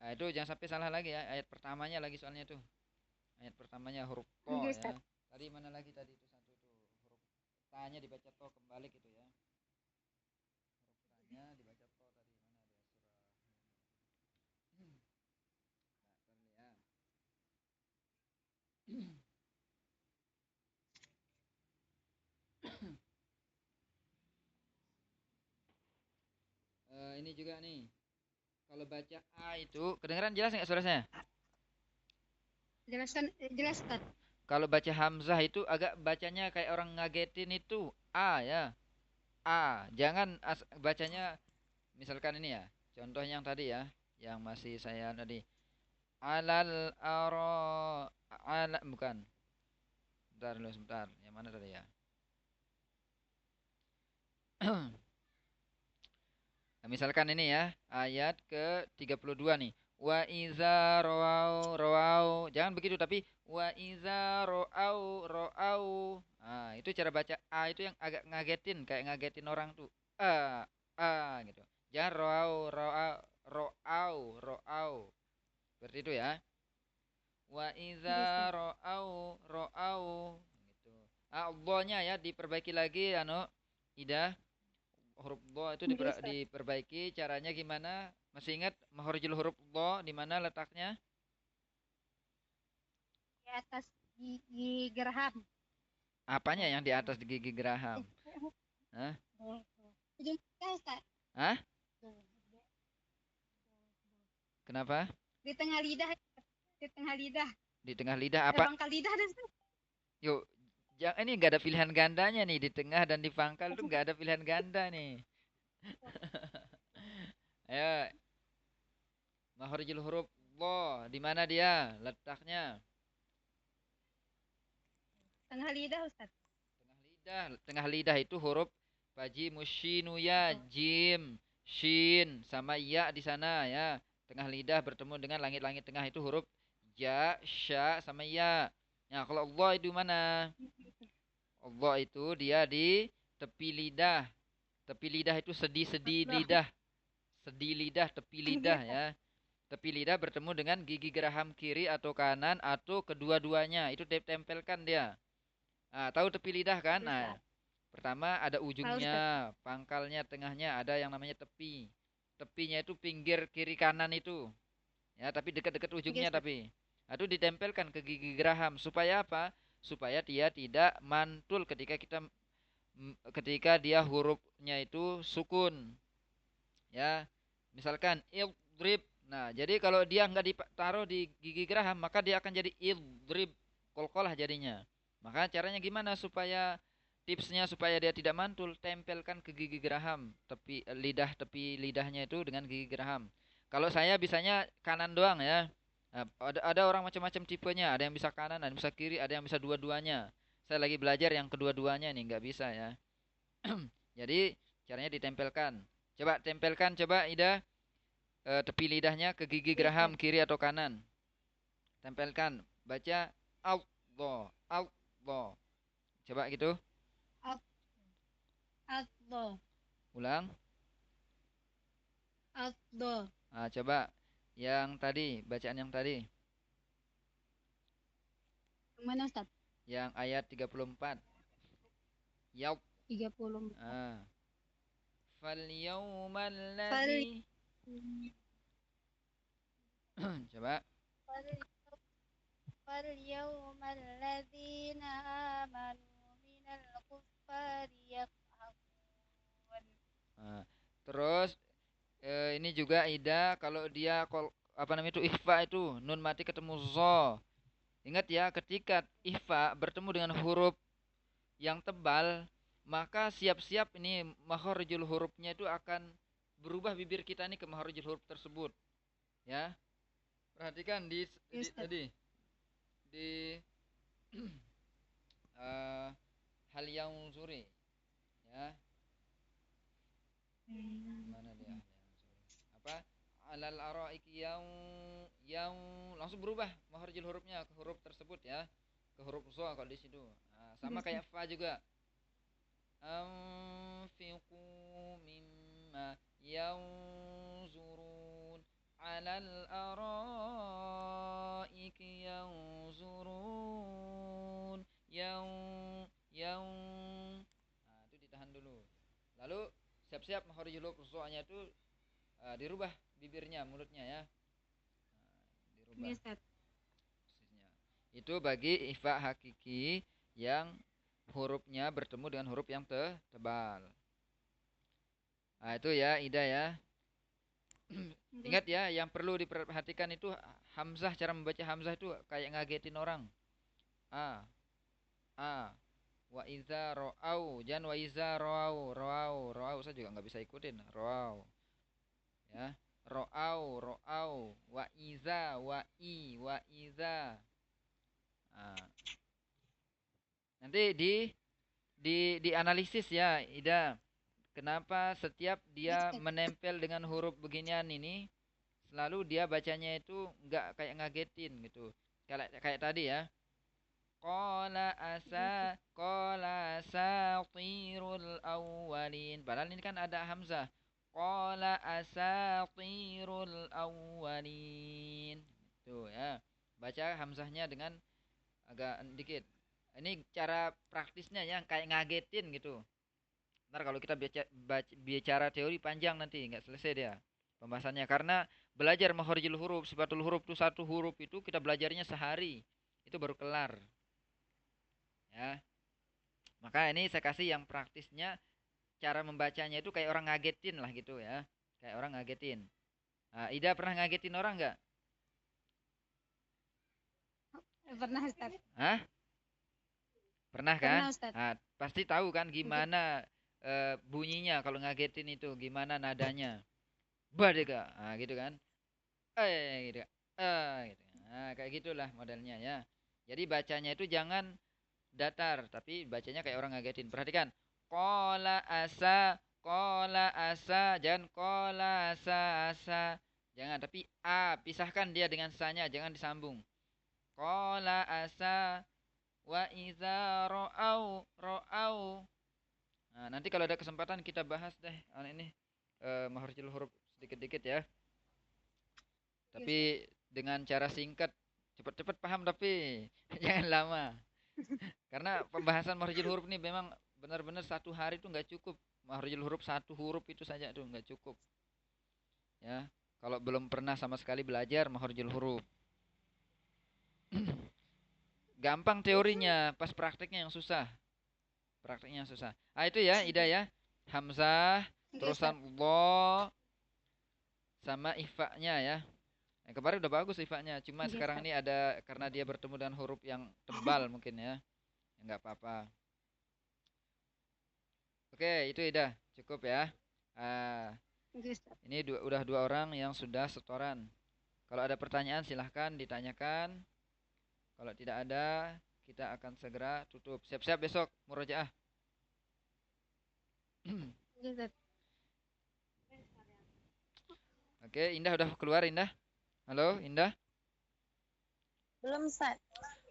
itu jangan sampai salah lagi ya ayat pertamanya lagi soalnya itu. Ayat pertamanya huruf to Nggih, ya. Ustaz. Tadi mana lagi tadi itu satu tuh huruf ta-nya dibaca to kembali gitu ya. Huruf ta-nya dibaca to tadi mana dia surah. Nah, tadi ya. Ini juga nih. Kalau baca A itu kedengeran jelas nggak suaranya? Jelas, Ustaz. Kalau baca Hamzah itu agak bacanya kayak orang ngagetin itu A ya. A. Jangan bacanya misalkan ini ya. Contoh yang tadi ya, yang masih saya tadi. Alal aro bukan. Bentar dulu sebentar. Yang mana tadi ya? Nah, misalkan ini ya, ayat ke-32 nih. Wa iza roau. Jangan begitu tapi wa iza roau. Nah, itu cara baca A itu yang agak ngagetin, kayak ngagetin orang tuh. Gitu. Jangan roau. Seperti itu ya. Wa iza Nggih, Ustaz. roau gitu. Allah-nya ya diperbaiki lagi Ida huruf dha itu Nggih, Ustaz. diperbaiki caranya gimana? Masih ingat makhrijul huruf dha di mana letaknya? Di atas gigi geraham. Apanya yang di atas gigi geraham? Hah? Ujung lidah, Ustaz. Hah? Kenapa? Di tengah lidah. Di tengah lidah. Di tengah lidah apa? Pangkal lidah ada, Ustaz. Yuk, jangan ini nggak ada pilihan gandanya nih di tengah dan di pangkal tuh nggak ada pilihan ganda nih. Ayo, makhrijul huruf dha di mana dia letaknya? Tengah lidah, Ustaz. Tengah lidah itu huruf paji musyinu ya, jim, shin sama ya di sana ya. Tengah lidah bertemu dengan langit-langit tengah itu huruf ja, sya sama ya. Nah, kalau Allah itu mana? Allah itu dia di tepi lidah. Tepi lidah itu sedi-sedi Allah. lidah. Sedi lidah, tepi Nggih, lidah Ustaz. ya. Tepi lidah bertemu dengan gigi geraham kiri atau kanan atau kedua-duanya. Itu ditempelkan dia. Nah, tahu tepi lidah kan? Nggih, Nah, Ustaz. pertama ada Tahu, Ustaz. ujungnya, pangkalnya, tengahnya ada yang namanya tepi. Tepinya itu pinggir kiri kanan itu. Ya, tapi dekat-dekat Nggih, ujungnya Ustaz. tapi. Itu ditempelkan ke gigi geraham supaya apa? Supaya dia tidak mantul ketika kita ketika dia hurufnya itu sukun, ya. Misalkan idrib. Nah, jadi kalau dia nggak ditaruh di gigi geraham, maka dia akan jadi idrib, kolkolah jadinya. Maka caranya gimana supaya tipsnya supaya dia tidak mantul, tempelkan ke gigi geraham, tepi lidahnya itu dengan gigi geraham. Kalau saya bisanya kanan doang ya. Nah, ada orang macam-macam tipenya, ada yang bisa kanan, ada yang bisa kiri, ada yang bisa dua-duanya. Saya lagi belajar yang kedua-duanya nih, nggak bisa ya. Jadi caranya ditempelkan. Coba tempelkan, coba Ida, tepi lidahnya ke gigi Iya, geraham Ustaz. kiri atau kanan. Tempelkan. Baca Allah, Allah. Coba gitu. Ad, addo, Ulang. addo. Nah, coba yang tadi, bacaan yang tadi. Yang mana, Ustaz? Yang ayat 34. Yaub. 34. Ah. Falyawmal Fal, ladzi. Coba. fal, فاليوم الذين آمنوا من الكفار يضحكون. Nah, terus ini juga Ida kalau dia apa namanya itu ikhfa itu nun mati ketemu zo. Ingat ya, ketika ikhfa bertemu dengan huruf yang tebal, maka siap-siap ini makharijul hurufnya itu akan berubah bibir kita ini ke makharijul huruf tersebut, ya. Perhatikan Ya, Ustaz. tadi di eh, hal yang zuri, ya. Mana dia? Apa? Alal araiki yang langsung berubah makharijul hurufnya ke huruf tersebut ya. Ke huruf zo kalau di situ. Nah, Ya, sama Ustaz. kayak fa juga. Anfiqu mimma yanzurun alal araiki yanzurun yang nah, itu ditahan dulu. Lalu siap-siap makharijul huruf zo-nya itu dirubah bibirnya, mulutnya ya. Nah, Ya, dirubah Ustaz. posisinya. Itu bagi ifa hakiki yang hurufnya bertemu dengan huruf yang tebal. Nah, itu ya, Ida ya. Ya, Ingat Ustaz. ya, yang perlu diperhatikan itu hamzah, cara membaca hamzah itu kayak ngagetin orang. A, A, wa iza ro'au, jangan wa iza ro'au, ro'au, ro'au saya juga nggak bisa ikutin, ro'au, ya. Ro'au, ro'au, wa iza. Nah, nanti dianalisis ya, Ida. Kenapa setiap Ya, dia Ustaz. menempel dengan huruf beginian ini, selalu dia bacanya itu nggak kayak ngagetin gitu. Kayak tadi ya. Ya, Ustaz. Qala asatirul awwalin. Padahal ini kan ada hamzah. Qala asatirul awwalin. Tuh ya. Baca hamzahnya dengan agak dikit. Ini cara praktisnya ya, kayak ngagetin gitu. Ntar kalau kita bicara teori panjang nanti, nggak selesai dia pembahasannya. Karena belajar makharijul huruf, sifatul huruf itu satu huruf itu kita belajarnya sehari. Itu baru kelar. Ya. Maka ini saya kasih yang praktisnya, cara membacanya itu kayak orang ngagetin lah gitu ya. Kayak orang ngagetin. Nah, Ida pernah ngagetin orang nggak? Pernah, Ustaz. Hah? Pernah kan? Pernah, Ustaz. Nah, pasti tahu kan Mungkin. gimana bunyinya kalau ngagetin itu, gimana nadanya. Badega. Nah, gitu kan? Gitu. Gitu. Nah, kayak gitulah modelnya ya. Jadi bacanya itu jangan datar, tapi bacanya kayak orang ngagetin. Perhatikan. Kola asa, jangan kola asa. Jangan, tapi a, pisahkan dia dengan sanya, jangan disambung. Kola asa wa iza ro'au. Nah, nanti kalau ada kesempatan kita bahas deh ini makharijul huruf sedikit-dikit ya. Ya, Ustaz. Tapi dengan cara singkat, cepat-cepat paham tapi jangan lama. Karena pembahasan makharijul huruf ini memang benar-benar satu hari itu nggak cukup. Makharijul huruf satu huruf itu saja tuh nggak cukup. Ya, kalau belum pernah sama sekali belajar makharijul huruf. Gampang teorinya, pas prakteknya yang susah. Prakteknya susah. Ah itu ya, Ida ya. Hamzah, Oke, Ustaz. terusan Allah sama ifanya ya. Yang kemarin udah bagus ifanya. Cuma Oke, sekarang Ustaz. ini ada karena dia bertemu dengan huruf yang tebal mungkin ya. Enggak apa-apa. Oke, itu Ida. Cukup ya. Ah, Oke, Ustaz. ini udah dua orang yang sudah setoran. Kalau ada pertanyaan silahkan ditanyakan. Kalau tidak ada, kita akan segera tutup. Siap-siap besok murojaah. Oke, Ustaz. Oke, Indah udah keluar Indah. Halo, Indah. Belum, Ustaz.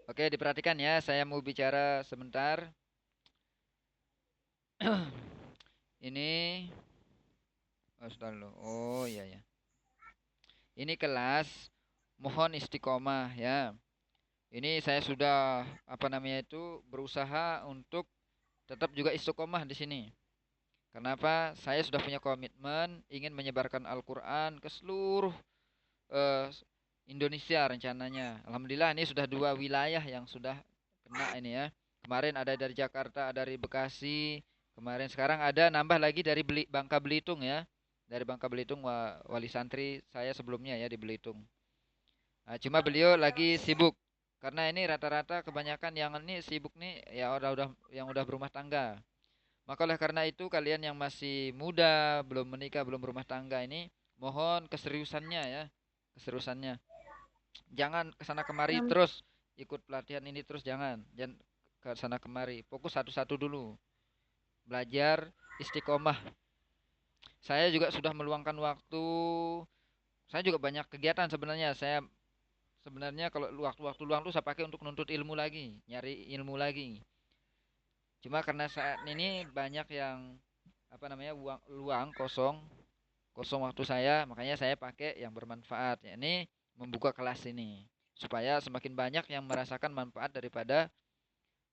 Oke, diperhatikan ya. Saya mau bicara sebentar. Ini, oh, sudah dulu. Oh iya ya. Ini kelas mohon istiqomah ya. Ini saya sudah apa namanya itu berusaha untuk tetap juga istiqomah di sini. Kenapa? Saya sudah punya komitmen ingin menyebarkan Al-Qur'an ke seluruh eh, Indonesia rencananya. Alhamdulillah ini sudah dua wilayah yang sudah kena ini ya. Kemarin ada dari Jakarta, ada dari Bekasi. Kemarin sekarang ada nambah lagi dari Bangka Belitung ya. Dari Bangka Belitung wali santri saya sebelumnya ya di Belitung. Nah, cuma beliau lagi sibuk karena ini rata-rata kebanyakan yang ini sibuk nih ya udah yang udah berumah tangga. Maka oleh karena itu kalian yang masih muda, belum menikah, belum berumah tangga ini mohon keseriusannya ya. Keseriusannya. Jangan kesana kemari Nam- terus ikut pelatihan ini terus jangan ke sana kemari. Fokus satu-satu dulu. Belajar istiqomah. Saya juga sudah meluangkan waktu. Saya juga banyak kegiatan sebenarnya. Saya sebenarnya kalau waktu-waktu luang tuh saya pakai untuk nuntut ilmu lagi, nyari ilmu lagi. Cuma karena saat ini banyak yang apa namanya luang kosong, kosong waktu saya, makanya saya pakai yang bermanfaat. Ya ini membuka kelas ini supaya semakin banyak yang merasakan manfaat daripada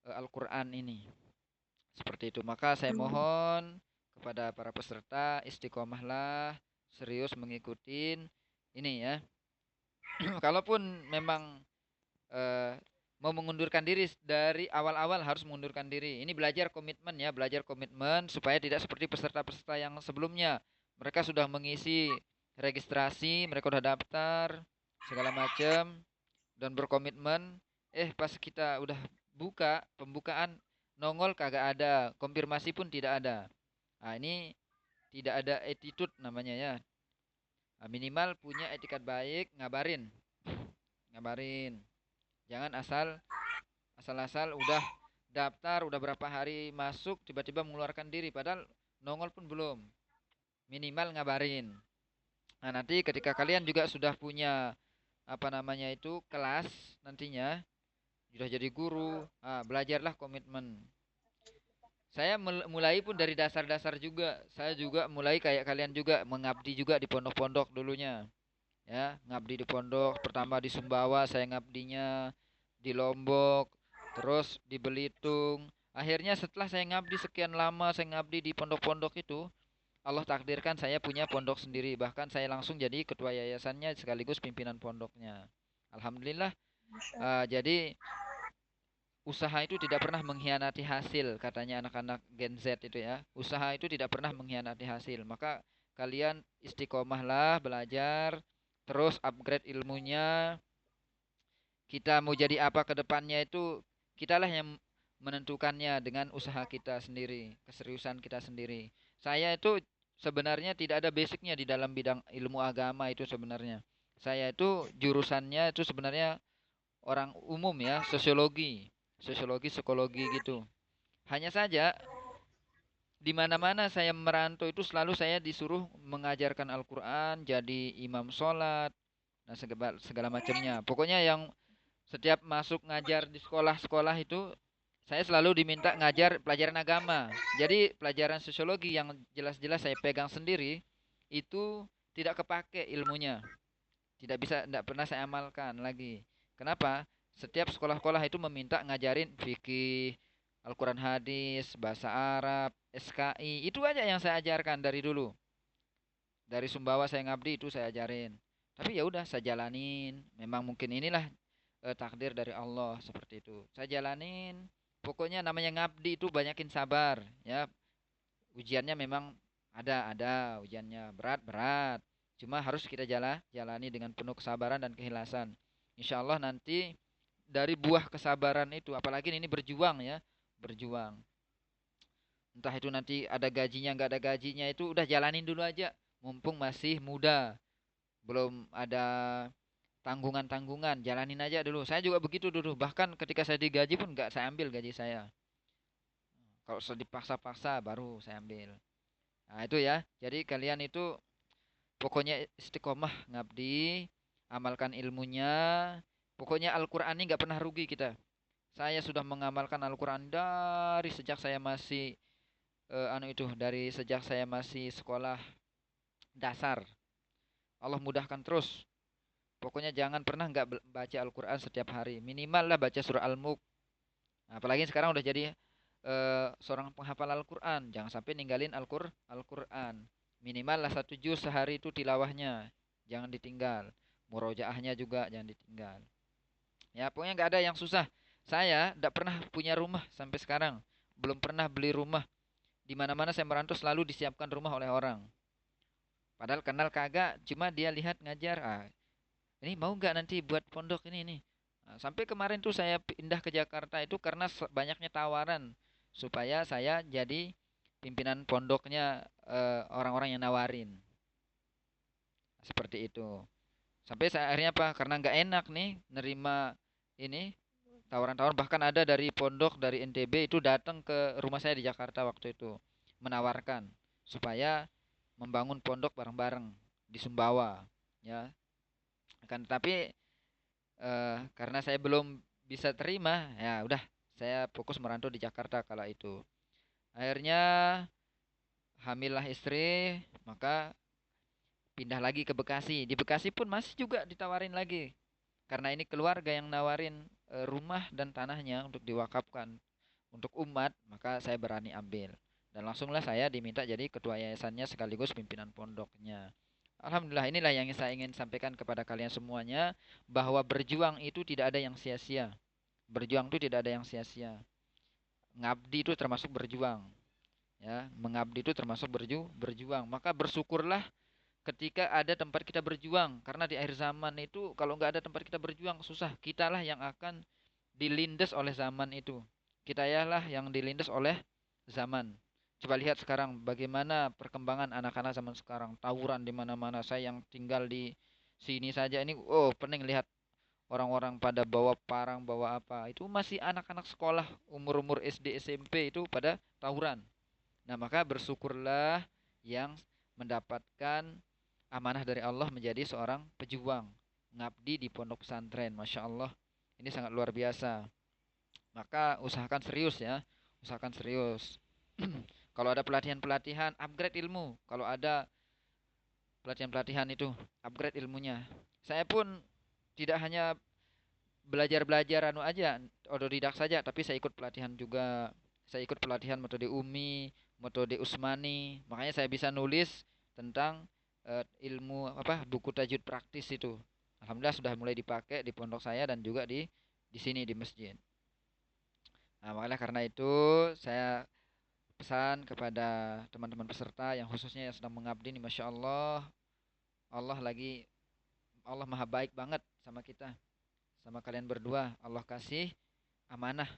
Al-Qur'an ini. Seperti itu. Maka saya mohon kepada para peserta istiqomahlah serius mengikuti ini ya. Kalaupun memang eh, mau mengundurkan diri dari awal-awal harus mengundurkan diri. Ini belajar komitmen ya, belajar komitmen supaya tidak seperti peserta-peserta yang sebelumnya. Mereka sudah mengisi registrasi, mereka sudah daftar segala macam dan berkomitmen. Pas kita udah buka pembukaan nongol kagak ada, konfirmasi pun tidak ada. Nah, ini tidak ada attitude namanya ya. Nah, minimal punya etikat baik, ngabarin, ngabarin. Jangan asal-asal udah daftar, udah berapa hari masuk, tiba-tiba mengeluarkan diri, padahal nongol pun belum. Minimal ngabarin. Nah, nanti ketika kalian juga sudah punya apa namanya itu kelas nantinya, sudah jadi guru, belajarlah komitmen. Saya mulai pun dari dasar-dasar juga. Saya juga mulai kayak kalian juga mengabdi juga di pondok-pondok dulunya. Ya, ngabdi di pondok. Pertama di Sumbawa saya ngabdinya, di Lombok, terus di Belitung. Akhirnya setelah saya ngabdi sekian lama, saya ngabdi di pondok-pondok itu, Allah takdirkan saya punya pondok sendiri. Bahkan saya langsung jadi ketua yayasannya sekaligus pimpinan pondoknya. Alhamdulillah. Jadi usaha itu tidak pernah mengkhianati hasil, katanya anak-anak Gen Z itu ya. Usaha itu tidak pernah mengkhianati hasil. Maka kalian istiqomahlah belajar, terus upgrade ilmunya. Kita mau jadi apa ke depannya itu kitalah yang menentukannya dengan usaha kita sendiri, keseriusan kita sendiri. Saya itu sebenarnya tidak ada basicnya di dalam bidang ilmu agama itu sebenarnya. Saya itu jurusannya itu sebenarnya orang umum ya, sosiologi, sosiologi, psikologi gitu. Hanya saja di mana-mana saya merantau itu selalu saya disuruh mengajarkan Al-Qur'an, jadi imam sholat, nah segala macamnya. Pokoknya yang setiap masuk ngajar di sekolah-sekolah itu saya selalu diminta ngajar pelajaran agama. Jadi pelajaran sosiologi yang jelas-jelas saya pegang sendiri itu tidak kepake ilmunya. Tidak pernah saya amalkan lagi. Kenapa? Setiap sekolah-sekolah itu meminta ngajarin fikih, Al-Quran hadis, bahasa Arab, SKI. Itu aja yang saya ajarkan dari dulu. Dari Sumbawa saya ngabdi itu saya ajarin. Tapi ya udah saya jalanin. Memang mungkin inilah takdir dari Allah seperti itu. Saya jalanin Pokoknya namanya ngabdi itu banyakin sabar ya. Ujiannya memang ada ujiannya berat-berat. Cuma harus kita jalani dengan penuh kesabaran dan keikhlasan. Insya Allah nanti dari buah kesabaran itu, apalagi ini berjuang ya, berjuang. Entah itu nanti ada gajinya nggak ada gajinya itu udah jalanin dulu aja. Mumpung masih muda, belum ada tanggungan-tanggungan, jalanin aja dulu. Saya juga begitu dulu. Bahkan ketika saya digaji pun nggak saya ambil gaji saya. Kalau sudah dipaksa-paksa baru saya ambil. Nah, itu ya. Jadi kalian itu pokoknya istiqomah ngabdi, amalkan ilmunya. Pokoknya Al-Qur'an ini nggak pernah rugi kita. Saya sudah mengamalkan Al-Qur'an dari sejak saya masih dari sejak saya masih sekolah dasar. Allah mudahkan terus. Pokoknya jangan pernah nggak baca Al-Qur'an setiap hari. Minimal lah baca surah Al-Mulk. Nah, apalagi sekarang udah jadi seorang penghafal Al-Qur'an. Jangan sampai ninggalin Al-Qur'an. Minimal lah 1 juz sehari itu tilawahnya. Jangan ditinggal. Murojaahnya juga jangan ditinggal. Ya, pokoknya nggak ada yang susah. Saya tidak pernah punya rumah sampai sekarang. Belum pernah beli rumah. Di mana-mana saya merantau selalu disiapkan rumah oleh orang. Padahal kenal kagak, cuma dia lihat ngajar. Ah, ini mau nggak nanti buat pondok ini nih. Nah, sampai kemarin tuh saya pindah ke Jakarta itu karena banyaknya tawaran supaya saya jadi pimpinan pondoknya orang-orang yang nawarin. Seperti itu. Sampai saya akhirnya apa? Karena nggak enak nih nerima ini tawaran-tawaran, bahkan ada dari pondok dari NTB itu datang ke rumah saya di Jakarta waktu itu menawarkan supaya membangun pondok bareng-bareng di Sumbawa ya. Kan tapi karena saya belum bisa terima, ya udah saya fokus merantau di Jakarta kala itu. Akhirnya hamillah istri, maka pindah lagi ke Bekasi. Di Bekasi pun masih juga ditawarin lagi. Karena ini keluarga yang nawarin rumah dan tanahnya untuk diwakafkan untuk umat, maka saya berani ambil. Dan langsunglah saya diminta jadi ketua yayasannya sekaligus pimpinan pondoknya. Alhamdulillah, inilah yang saya ingin sampaikan kepada kalian semuanya, bahwa berjuang itu tidak ada yang sia-sia. Berjuang itu tidak ada yang sia-sia. Ngabdi itu termasuk berjuang. Ya, mengabdi itu termasuk berjuang. Maka bersyukurlah ketika ada tempat kita berjuang. Karena di akhir zaman itu kalau nggak ada tempat kita berjuang susah. Kitalah yang akan dilindas oleh zaman itu. Kita lah yang dilindas oleh zaman. Coba lihat sekarang bagaimana perkembangan anak-anak zaman sekarang. Tawuran di mana-mana. Saya yang tinggal di sini saja ini, oh pening lihat orang-orang pada bawa parang, bawa apa. Itu masih anak-anak sekolah umur-umur SD, SMP itu pada tawuran. Nah, maka bersyukurlah yang mendapatkan amanah dari Allah menjadi seorang pejuang. Ngabdi di pondok pesantren. Masya Allah. Ini sangat luar biasa. Maka usahakan serius ya. Usahakan serius. Kalau ada pelatihan-pelatihan, upgrade ilmu. Kalau ada pelatihan-pelatihan itu, upgrade ilmunya. Saya pun tidak hanya belajar-belajar anu aja, otodidak saja, tapi saya ikut pelatihan juga. Saya ikut pelatihan metode Umi, metode Usmani. Makanya saya bisa nulis tentang ilmu apa buku tajwid praktis itu. Alhamdulillah sudah mulai dipakai di pondok saya dan juga di sini di masjid. Nah, makanya karena itu saya pesan kepada teman-teman peserta yang khususnya yang sedang mengabdi nih, Masya Allah, Allah lagi Allah maha baik banget sama kita, sama kalian berdua. Allah kasih amanah.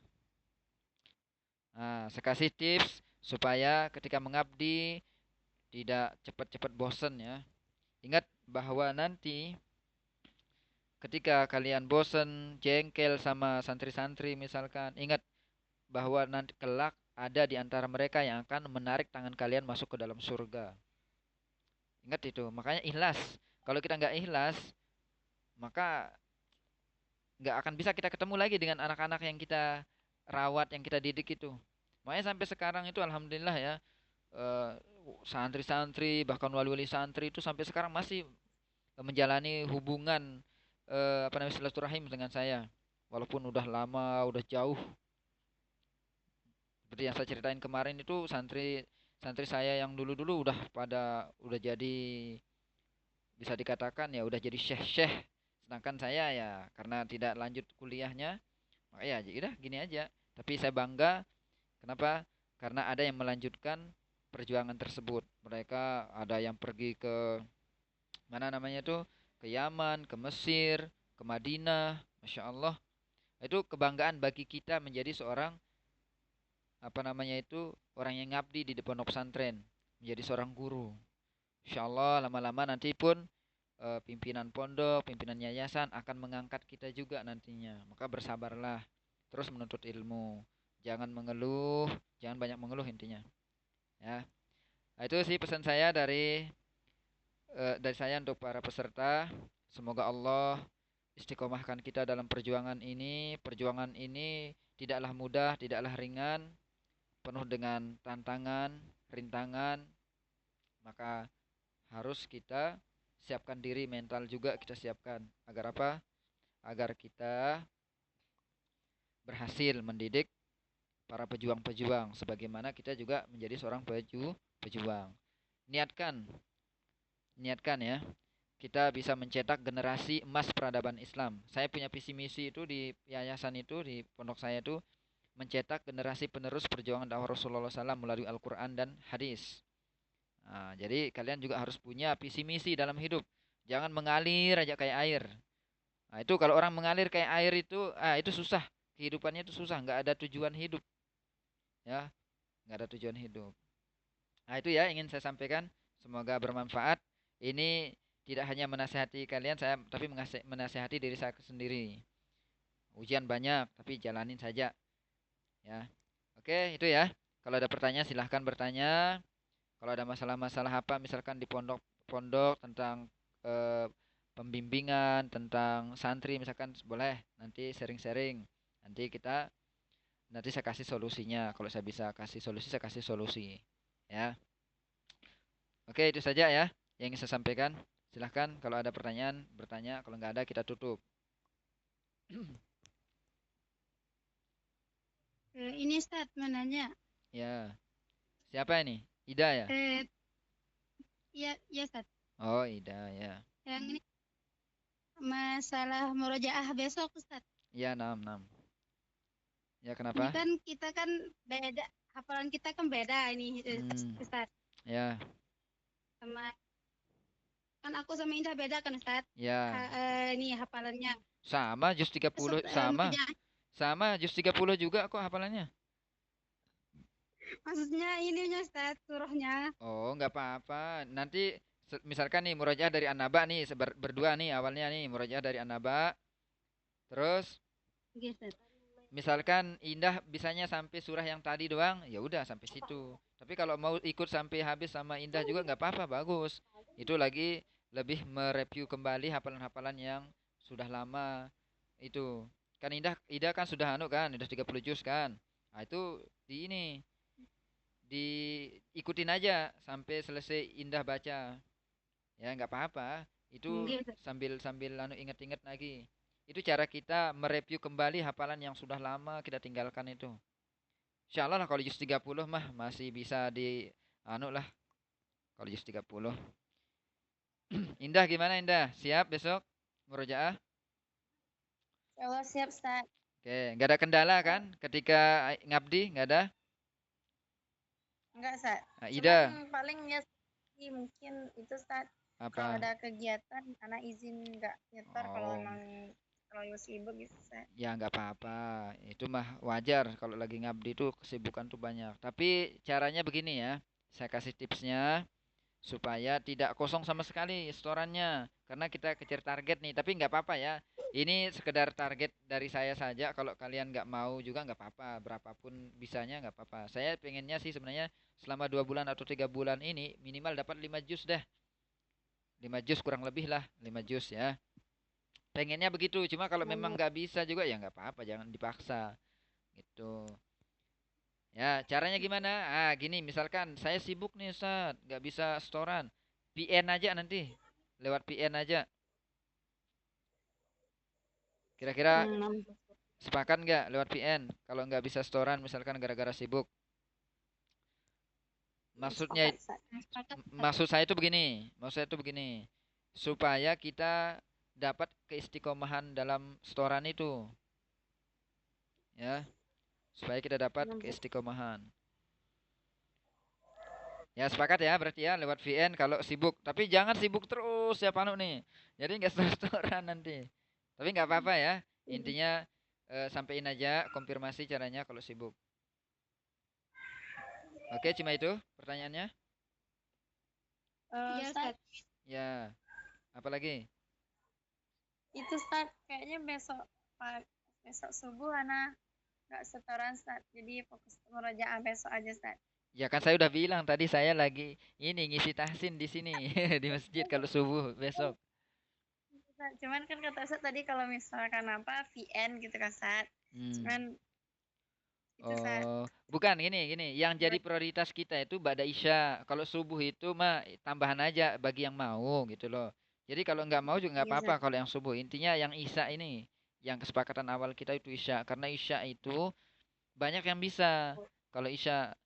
Nah, saya kasih tips supaya ketika mengabdi tidak cepat-cepat bosan ya. Ingat bahwa nanti ketika kalian bosan, jengkel sama santri-santri misalkan, ingat bahwa nanti kelak ada di antara mereka yang akan menarik tangan kalian masuk ke dalam surga. Ingat itu. Makanya ikhlas. Kalau kita nggak ikhlas, maka nggak akan bisa kita ketemu lagi dengan anak-anak yang kita rawat, yang kita didik itu. Makanya sampai sekarang itu alhamdulillah ya, eh, santri-santri bahkan wali-wali santri itu sampai sekarang masih menjalani hubungan apa namanya silaturahim dengan saya. Walaupun udah lama, udah jauh. Seperti yang saya ceritain kemarin itu santri santri saya yang dulu-dulu udah jadi bisa dikatakan ya udah jadi syekh-syekh. Sedangkan saya ya karena tidak lanjut kuliahnya, maka ya udah gini aja. Tapi saya bangga, kenapa? Karena ada yang melanjutkan perjuangan tersebut. Mereka ada yang pergi ke mana namanya tuh? Ke Yaman, ke Mesir, ke Madinah. Masya Allah. Itu kebanggaan bagi kita menjadi seorang apa namanya itu orang yang ngabdi di pondok pesantren, menjadi seorang guru. Insya Allah lama-lama nanti pun pimpinan pondok, pimpinan yayasan akan mengangkat kita juga nantinya. Maka bersabarlah, terus menuntut ilmu. Jangan mengeluh, jangan banyak mengeluh intinya. Ya, nah, itu sih pesan saya dari saya untuk para peserta. Semoga Allah istiqomahkan kita dalam perjuangan ini. Perjuangan ini tidaklah mudah, tidaklah ringan, penuh dengan tantangan, rintangan. Maka harus kita siapkan diri, mental juga kita siapkan. Agar apa? Agar kita berhasil mendidik para pejuang-pejuang sebagaimana kita juga menjadi seorang pejuang. Niatkan, niatkan ya. Kita bisa mencetak generasi emas peradaban Islam. Saya punya visi misi itu di yayasan itu, di pondok saya itu mencetak generasi penerus perjuangan dakwah Rasulullah SAW melalui Al-Quran dan hadis. Nah, jadi kalian juga harus punya visi misi dalam hidup. Jangan mengalir aja kayak air. Nah, itu kalau orang mengalir kayak air itu susah. Kehidupannya itu susah, nggak ada tujuan hidup, ya, nggak ada tujuan hidup. Nah, itu ya ingin saya sampaikan. Semoga bermanfaat. Ini tidak hanya menasehati kalian, saya tapi menasehati diri saya sendiri. Ujian banyak, tapi jalanin saja, ya. Oke, itu ya. Kalau ada pertanyaan silahkan bertanya. Kalau ada masalah-masalah apa, misalkan di pondok-pondok tentang eh, pembimbingan, tentang santri, misalkan boleh nanti sharing-sharing. Nanti saya kasih solusinya. Kalau saya bisa kasih solusi, saya kasih solusi. Ya, oke itu saja ya yang ingin saya sampaikan. Silahkan kalau ada pertanyaan bertanya. Kalau nggak ada kita tutup. Ini Ustaz menanya. Ya, siapa ini? Ida ya? Eh, ya, ya Ustaz. Oh Ida ya. Yang ini masalah murojaah besok Ustaz. Ya 6 6. Ya Ini kenapa? kan kita kan beda, hafalan kita kan beda ini Hmm, Ustaz. ya, Sama kan aku sama Indah beda kan Ustaz. ya. Ini hafalannya. Sama juz 30 sama. Murojaah Sama juz 30 juga kok hafalannya. maksudnya ininya Ustaz, surahnya. Oh, nggak apa-apa. Nanti misalkan nih murojaah dari An-Naba nih berdua nih awalnya nih murojaah dari An-Naba. Terus Oke, Ustaz. misalkan Indah bisanya sampai surah yang tadi doang, ya udah sampai situ. Tapi kalau mau ikut sampai habis sama Indah juga nggak apa-apa, bagus. Itu lagi lebih mereview kembali hafalan-hafalan yang sudah lama itu. Kan Indah kan sudah anu kan, udah 30 juz kan. Nah, itu di ini diikutin aja sampai selesai Indah baca. Ya nggak apa-apa. Itu Oke, Ustaz. sambil sambil anu inget-inget lagi. Itu cara kita mereview kembali hafalan yang sudah lama kita tinggalkan itu. Insya Allah lah kalau juz 30 mah masih bisa di anu lah kalau juz 30. Indah gimana Indah? Siap besok murojaah? Insyaallah siap Ustaz. Oke, nggak ada kendala kan ketika ngabdi nggak ada? Enggak Ustaz. Nah, Cuman Ida paling ya mungkin itu Ustaz kalau apa? ada kegiatan anak izin nggak nyetor kalau Oh, emang terlalu sibuk gitu Ustaz. ya nggak apa-apa. Itu mah wajar kalau lagi ngabdi tuh kesibukan tuh banyak. Tapi caranya begini ya. Saya kasih tipsnya supaya tidak kosong sama sekali setorannya karena kita kejar target nih, tapi nggak apa-apa ya, ini sekedar target dari saya saja. Kalau kalian nggak mau juga nggak apa-apa, berapapun bisanya nggak apa-apa. Saya pengennya sih sebenarnya selama 2 bulan atau 3 bulan ini minimal dapat 5 juz dah, 5 juz kurang lebih lah, 5 juz ya, pengennya begitu. Cuma kalau memang nggak bisa juga ya nggak apa-apa, jangan dipaksa gitu. Ya, caranya gimana? Ah, gini, misalkan saya sibuk nih, Ustaz, nggak bisa setoran. PN aja nanti, lewat PN aja. Kira-kira Hmm, sepakat nggak lewat PN? Kalau nggak bisa setoran, misalkan gara-gara sibuk. Maksudnya, sepakat Ustaz. Sepakat Ustaz. maksud saya itu begini, supaya kita dapat keistiqomahan dalam setoran itu, ya. supaya kita dapat Hmm. keistiqomahan. Ya sepakat ya berarti ya lewat VN kalau sibuk. Tapi jangan sibuk terus ya Panu nih. Jadi nggak setoran nanti. Tapi nggak apa-apa ya. Intinya sampein aja konfirmasi caranya kalau sibuk. Oke, cuma itu pertanyaannya. Iya, Ustaz, Ustaz. Ya, apa lagi? itu Ustaz kayaknya besok subuh Ana nggak setoran Ustaz. Jadi fokus murojaah besok aja Ustaz. Ya kan saya udah bilang tadi saya lagi ini ngisi tahsin di sini di masjid kalau subuh besok. Ustaz, cuman kan kata Ustaz tadi kalau misalkan apa VN gitu kan Ustaz. Hmm. Cuman itu Ustaz. Oh, bukan gini. Yang jadi prioritas kita itu Ba'da Isya. Kalau subuh itu mah tambahan aja bagi yang mau gitu loh. Jadi kalau nggak mau juga nggak Iya apa-apa Ustaz. kalau yang subuh. Intinya yang Isya ini, yang kesepakatan awal kita itu Isya. Karena Isya itu banyak yang bisa. Kalau Isya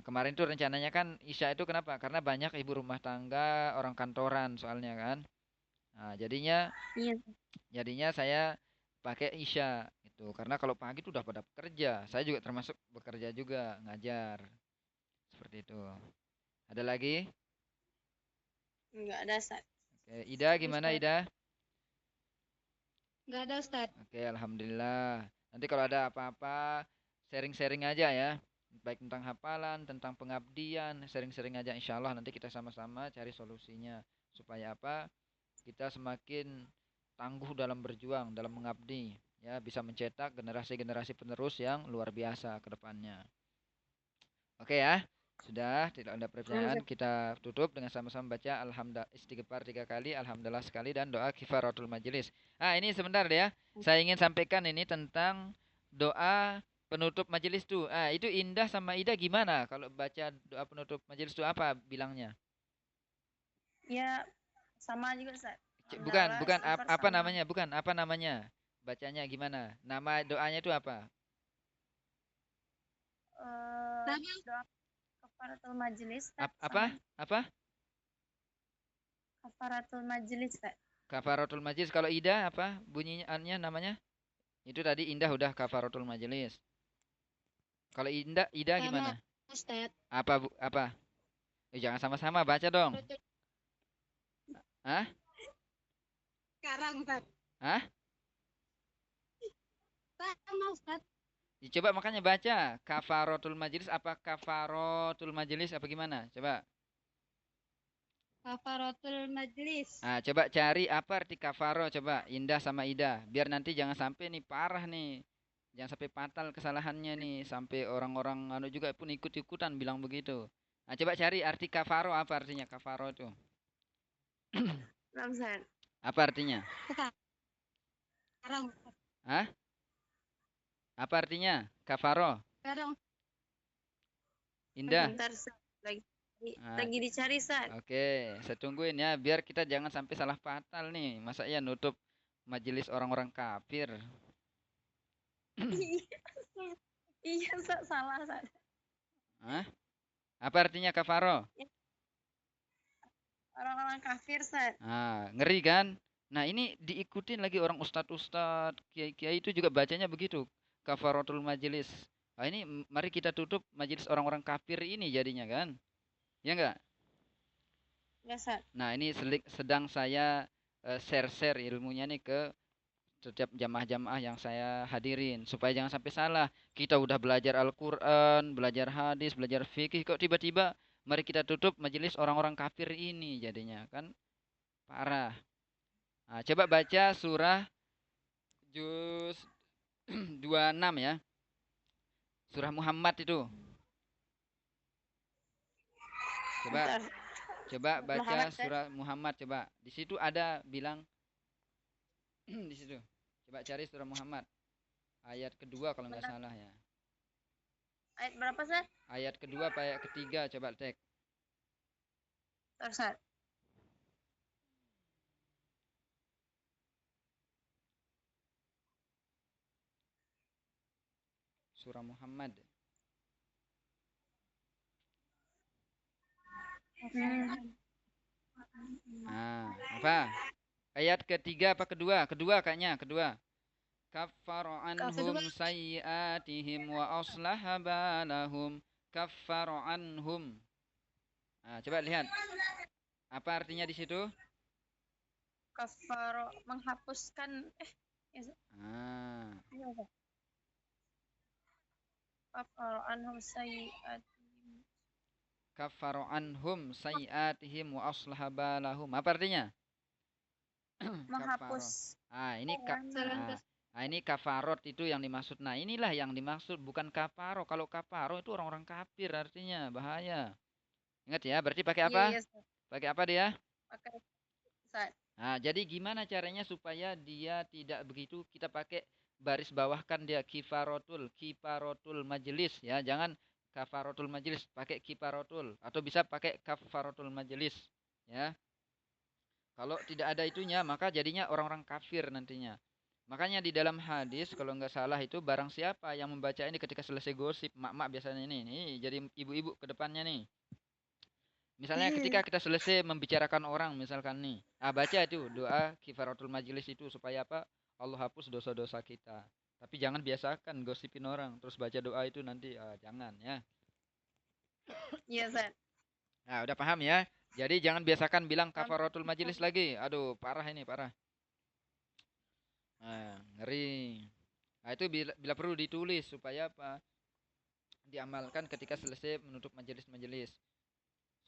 kemarin tuh rencananya kan Isya itu kenapa? Karena banyak ibu rumah tangga, orang kantoran soalnya kan. Nah, Iya. jadinya saya pakai Isya itu karena kalau pagi itu udah pada bekerja. Saya juga termasuk bekerja juga, ngajar. Seperti itu. Ada lagi? Enggak ada Ustaz. Oke, Ida gimana Ustaz. Ida? Nggak ada, Ustaz. Oke, alhamdulillah. Nanti kalau ada apa-apa sharing-sharing aja ya. Baik tentang hafalan, tentang pengabdian, sharing-sharing aja insya Allah nanti kita sama-sama cari solusinya supaya apa? Kita semakin tangguh dalam berjuang, dalam mengabdi, ya bisa mencetak generasi-generasi penerus yang luar biasa ke depannya. Oke ya, sudah tidak ada pertanyaan, kita tutup dengan sama-sama baca alhamdulillah istighfar 3 kali, alhamdulillah sekali dan doa kifaratul majelis. Ini sebentar deh ya, saya ingin sampaikan ini tentang doa penutup majelis tuh. Itu Indah sama Ida gimana kalau baca doa penutup majelis tuh apa bilangnya? Ya sama juga Ustaz. Bukan, Alhamdulillah bukan istighfar apa sama. namanya? Bukan apa namanya? Bacanya gimana? Nama doanya itu apa? Nama Doa kafaratul majelis Ustaz, Apa? sama Apa? kafaratul majelis Ustaz. Kafaratul Majlis. Kalau Ida apa bunyinya namanya? Itu tadi Indah udah kafaratul majelis. Kalau Ida sama, gimana? Ustaz. Apa? Jangan sama-sama baca dong. Hah? Sekarang, Ustaz. Hah? Sama, Ustaz. Coba makanya baca kafaratul majelis apa kafaratul majelis apa gimana? Coba. Kafaratul majlis. Coba cari apa arti kafaro coba Indah sama Ida. Biar nanti jangan sampai nih parah nih. Jangan sampai fatal kesalahannya nih sampai orang-orang anu juga pun ikut-ikutan bilang begitu. Coba cari arti kafaro apa artinya kafaro itu? Ustaz. Apa artinya? Sekarang, Ustaz. Hah? Apa artinya? Kafaro. Sekarang. Indah. Bentar Ustaz. Lagi Ah, lagi dicari Ustaz. Oke, saya tungguin ya biar kita jangan sampai salah fatal nih. Masa ya nutup majelis orang-orang kafir. Iya Ustaz, salah Ustaz. Hah? Apa artinya kafaro? Orang-orang kafir Ustaz. Ngeri kan? Nah, ini diikutin lagi orang ustadz-ustadz, kiai-kiai itu juga bacanya begitu. Kafaratul majelis. Ini mari kita tutup majelis orang-orang kafir ini jadinya kan? Ya enggak? Ya Ustaz. Nah, ini sedang saya share-share ilmunya nih ke setiap jamaah-jamaah yang saya hadirin supaya jangan sampai salah. Kita udah belajar Al-Qur'an, belajar hadis, belajar fikih kok tiba-tiba mari kita tutup majelis orang-orang kafir ini jadinya kan parah. Coba baca surah juz 26 ya. Surah Muhammad itu. Coba Bentar. coba baca Muhammad, Ustaz. surah Muhammad coba. Di situ ada bilang di situ. Coba cari surah Muhammad. Ayat kedua kalau nggak salah ya. Ayat berapa Ustaz? Ayat kedua apa ayat ketiga coba cek. Bentar, Ustaz. Surah Muhammad. Apa? Ayat ketiga apa kedua? Kedua kayaknya, kedua. Kaffara Kedua, anhum sayyi'atihim wa aslaha balahum. Kaffara anhum. Nah, coba lihat. Apa artinya di situ? Kafaro menghapuskan ya, Ah, iya, Pak. Kafaro anhum sayyi'atihim. kaffara anhum sayyi'atihim wa aslaha balahum. Apa artinya? Kafaro. Menghapus Ini selantas ini kafarot itu yang dimaksud. Nah, inilah yang dimaksud, bukan kafaro. Kalau kafaro itu orang-orang kafir artinya, bahaya. Ingat ya, berarti pakai iya apa? iya Ustaz. Pakai apa dia? Pakai Ustaz. Nah, jadi gimana caranya supaya dia tidak begitu? Kita pakai baris bawahkan dia kifarotul majelis ya. Jangan kafarotul majelis, pakai kifarotul atau bisa pakai kafarotul majelis ya. Kalau tidak ada itunya, maka jadinya orang-orang kafir nantinya. Makanya di dalam hadis, kalau nggak salah itu barang siapa yang membaca ini ketika selesai gosip, mak-mak biasanya ini jadi ibu-ibu ke depannya nih. Misalnya ketika kita selesai membicarakan orang, misalkan nih, baca itu doa kifaratul majelis itu supaya apa? Allah hapus dosa-dosa kita. Tapi jangan biasakan gosipin orang, terus baca doa itu nanti, jangan ya. Iya Ustaz. Nah, udah paham ya? Jadi jangan biasakan bilang Paham. kafaratul majelis lagi. Aduh, parah ini, parah. Nah, ngeri. Nah, itu bila perlu ditulis supaya apa? Diamalkan ketika selesai menutup majelis-majelis.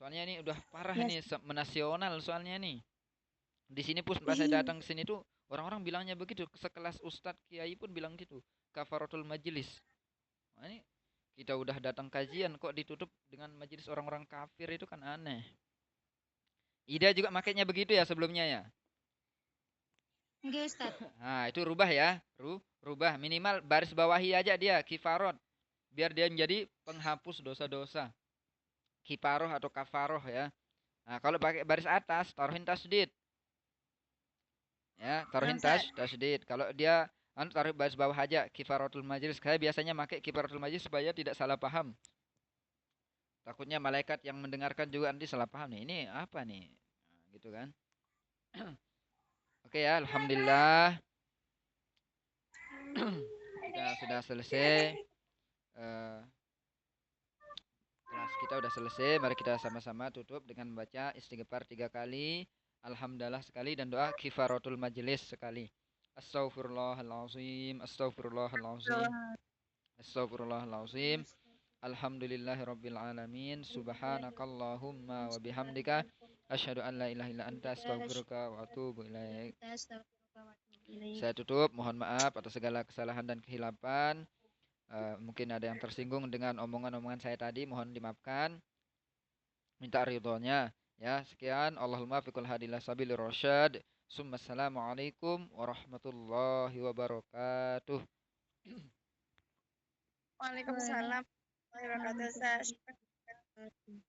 Soalnya ini udah parah Yes. ini menasional soalnya nih. Di sini pun pas saya datang ke sini tuh orang-orang bilangnya begitu. Sekelas Ustadz Kiai pun bilang gitu. Kafaratul majelis. Nah, ini kita udah datang kajian kok ditutup dengan majelis orang-orang kafir itu kan aneh. Ida juga makainya begitu ya sebelumnya ya. enggak Ustaz. Nah, itu rubah ya. Rubah minimal baris bawahi aja dia kifarot. Biar dia menjadi penghapus dosa-dosa. Kiparoh atau kafaroh ya. Nah, kalau pakai baris atas taruhin tasdid. Ya, taruhin Ustaz. tasdid. Kalau dia taruh baris bawah aja kifaratul majlis. Saya biasanya pakai kifaratul majlis supaya tidak salah paham. Takutnya malaikat yang mendengarkan juga nanti salah paham nih. Ini apa nih? Nah, gitu kan. Oke ya, alhamdulillah kita sudah selesai. Kelas kita udah selesai. Mari kita sama-sama tutup dengan membaca istighfar 3 kali. Alhamdulillah sekali dan doa kifaratul majelis sekali. Astaghfirullahalazim, astaghfirullahalazim, astaghfirullahalazim. Alhamdulillahirabbil alamin. Subhanakallahumma wa bihamdika asyhadu an la ilaha illa anta astaghfiruka wa atubu ilaik. Saya tutup, mohon maaf atas segala kesalahan dan kehilapan. Mungkin ada yang tersinggung dengan omongan-omongan saya tadi, mohon dimaafkan. Minta ridhonya. Ya, sekian. Allahumma fiqul hadilah sabili rosyad. Assalamualaikum warahmatullahi wabarakatuh. Waalaikumsalam warahmatullahi wabarakatuh Ustaz.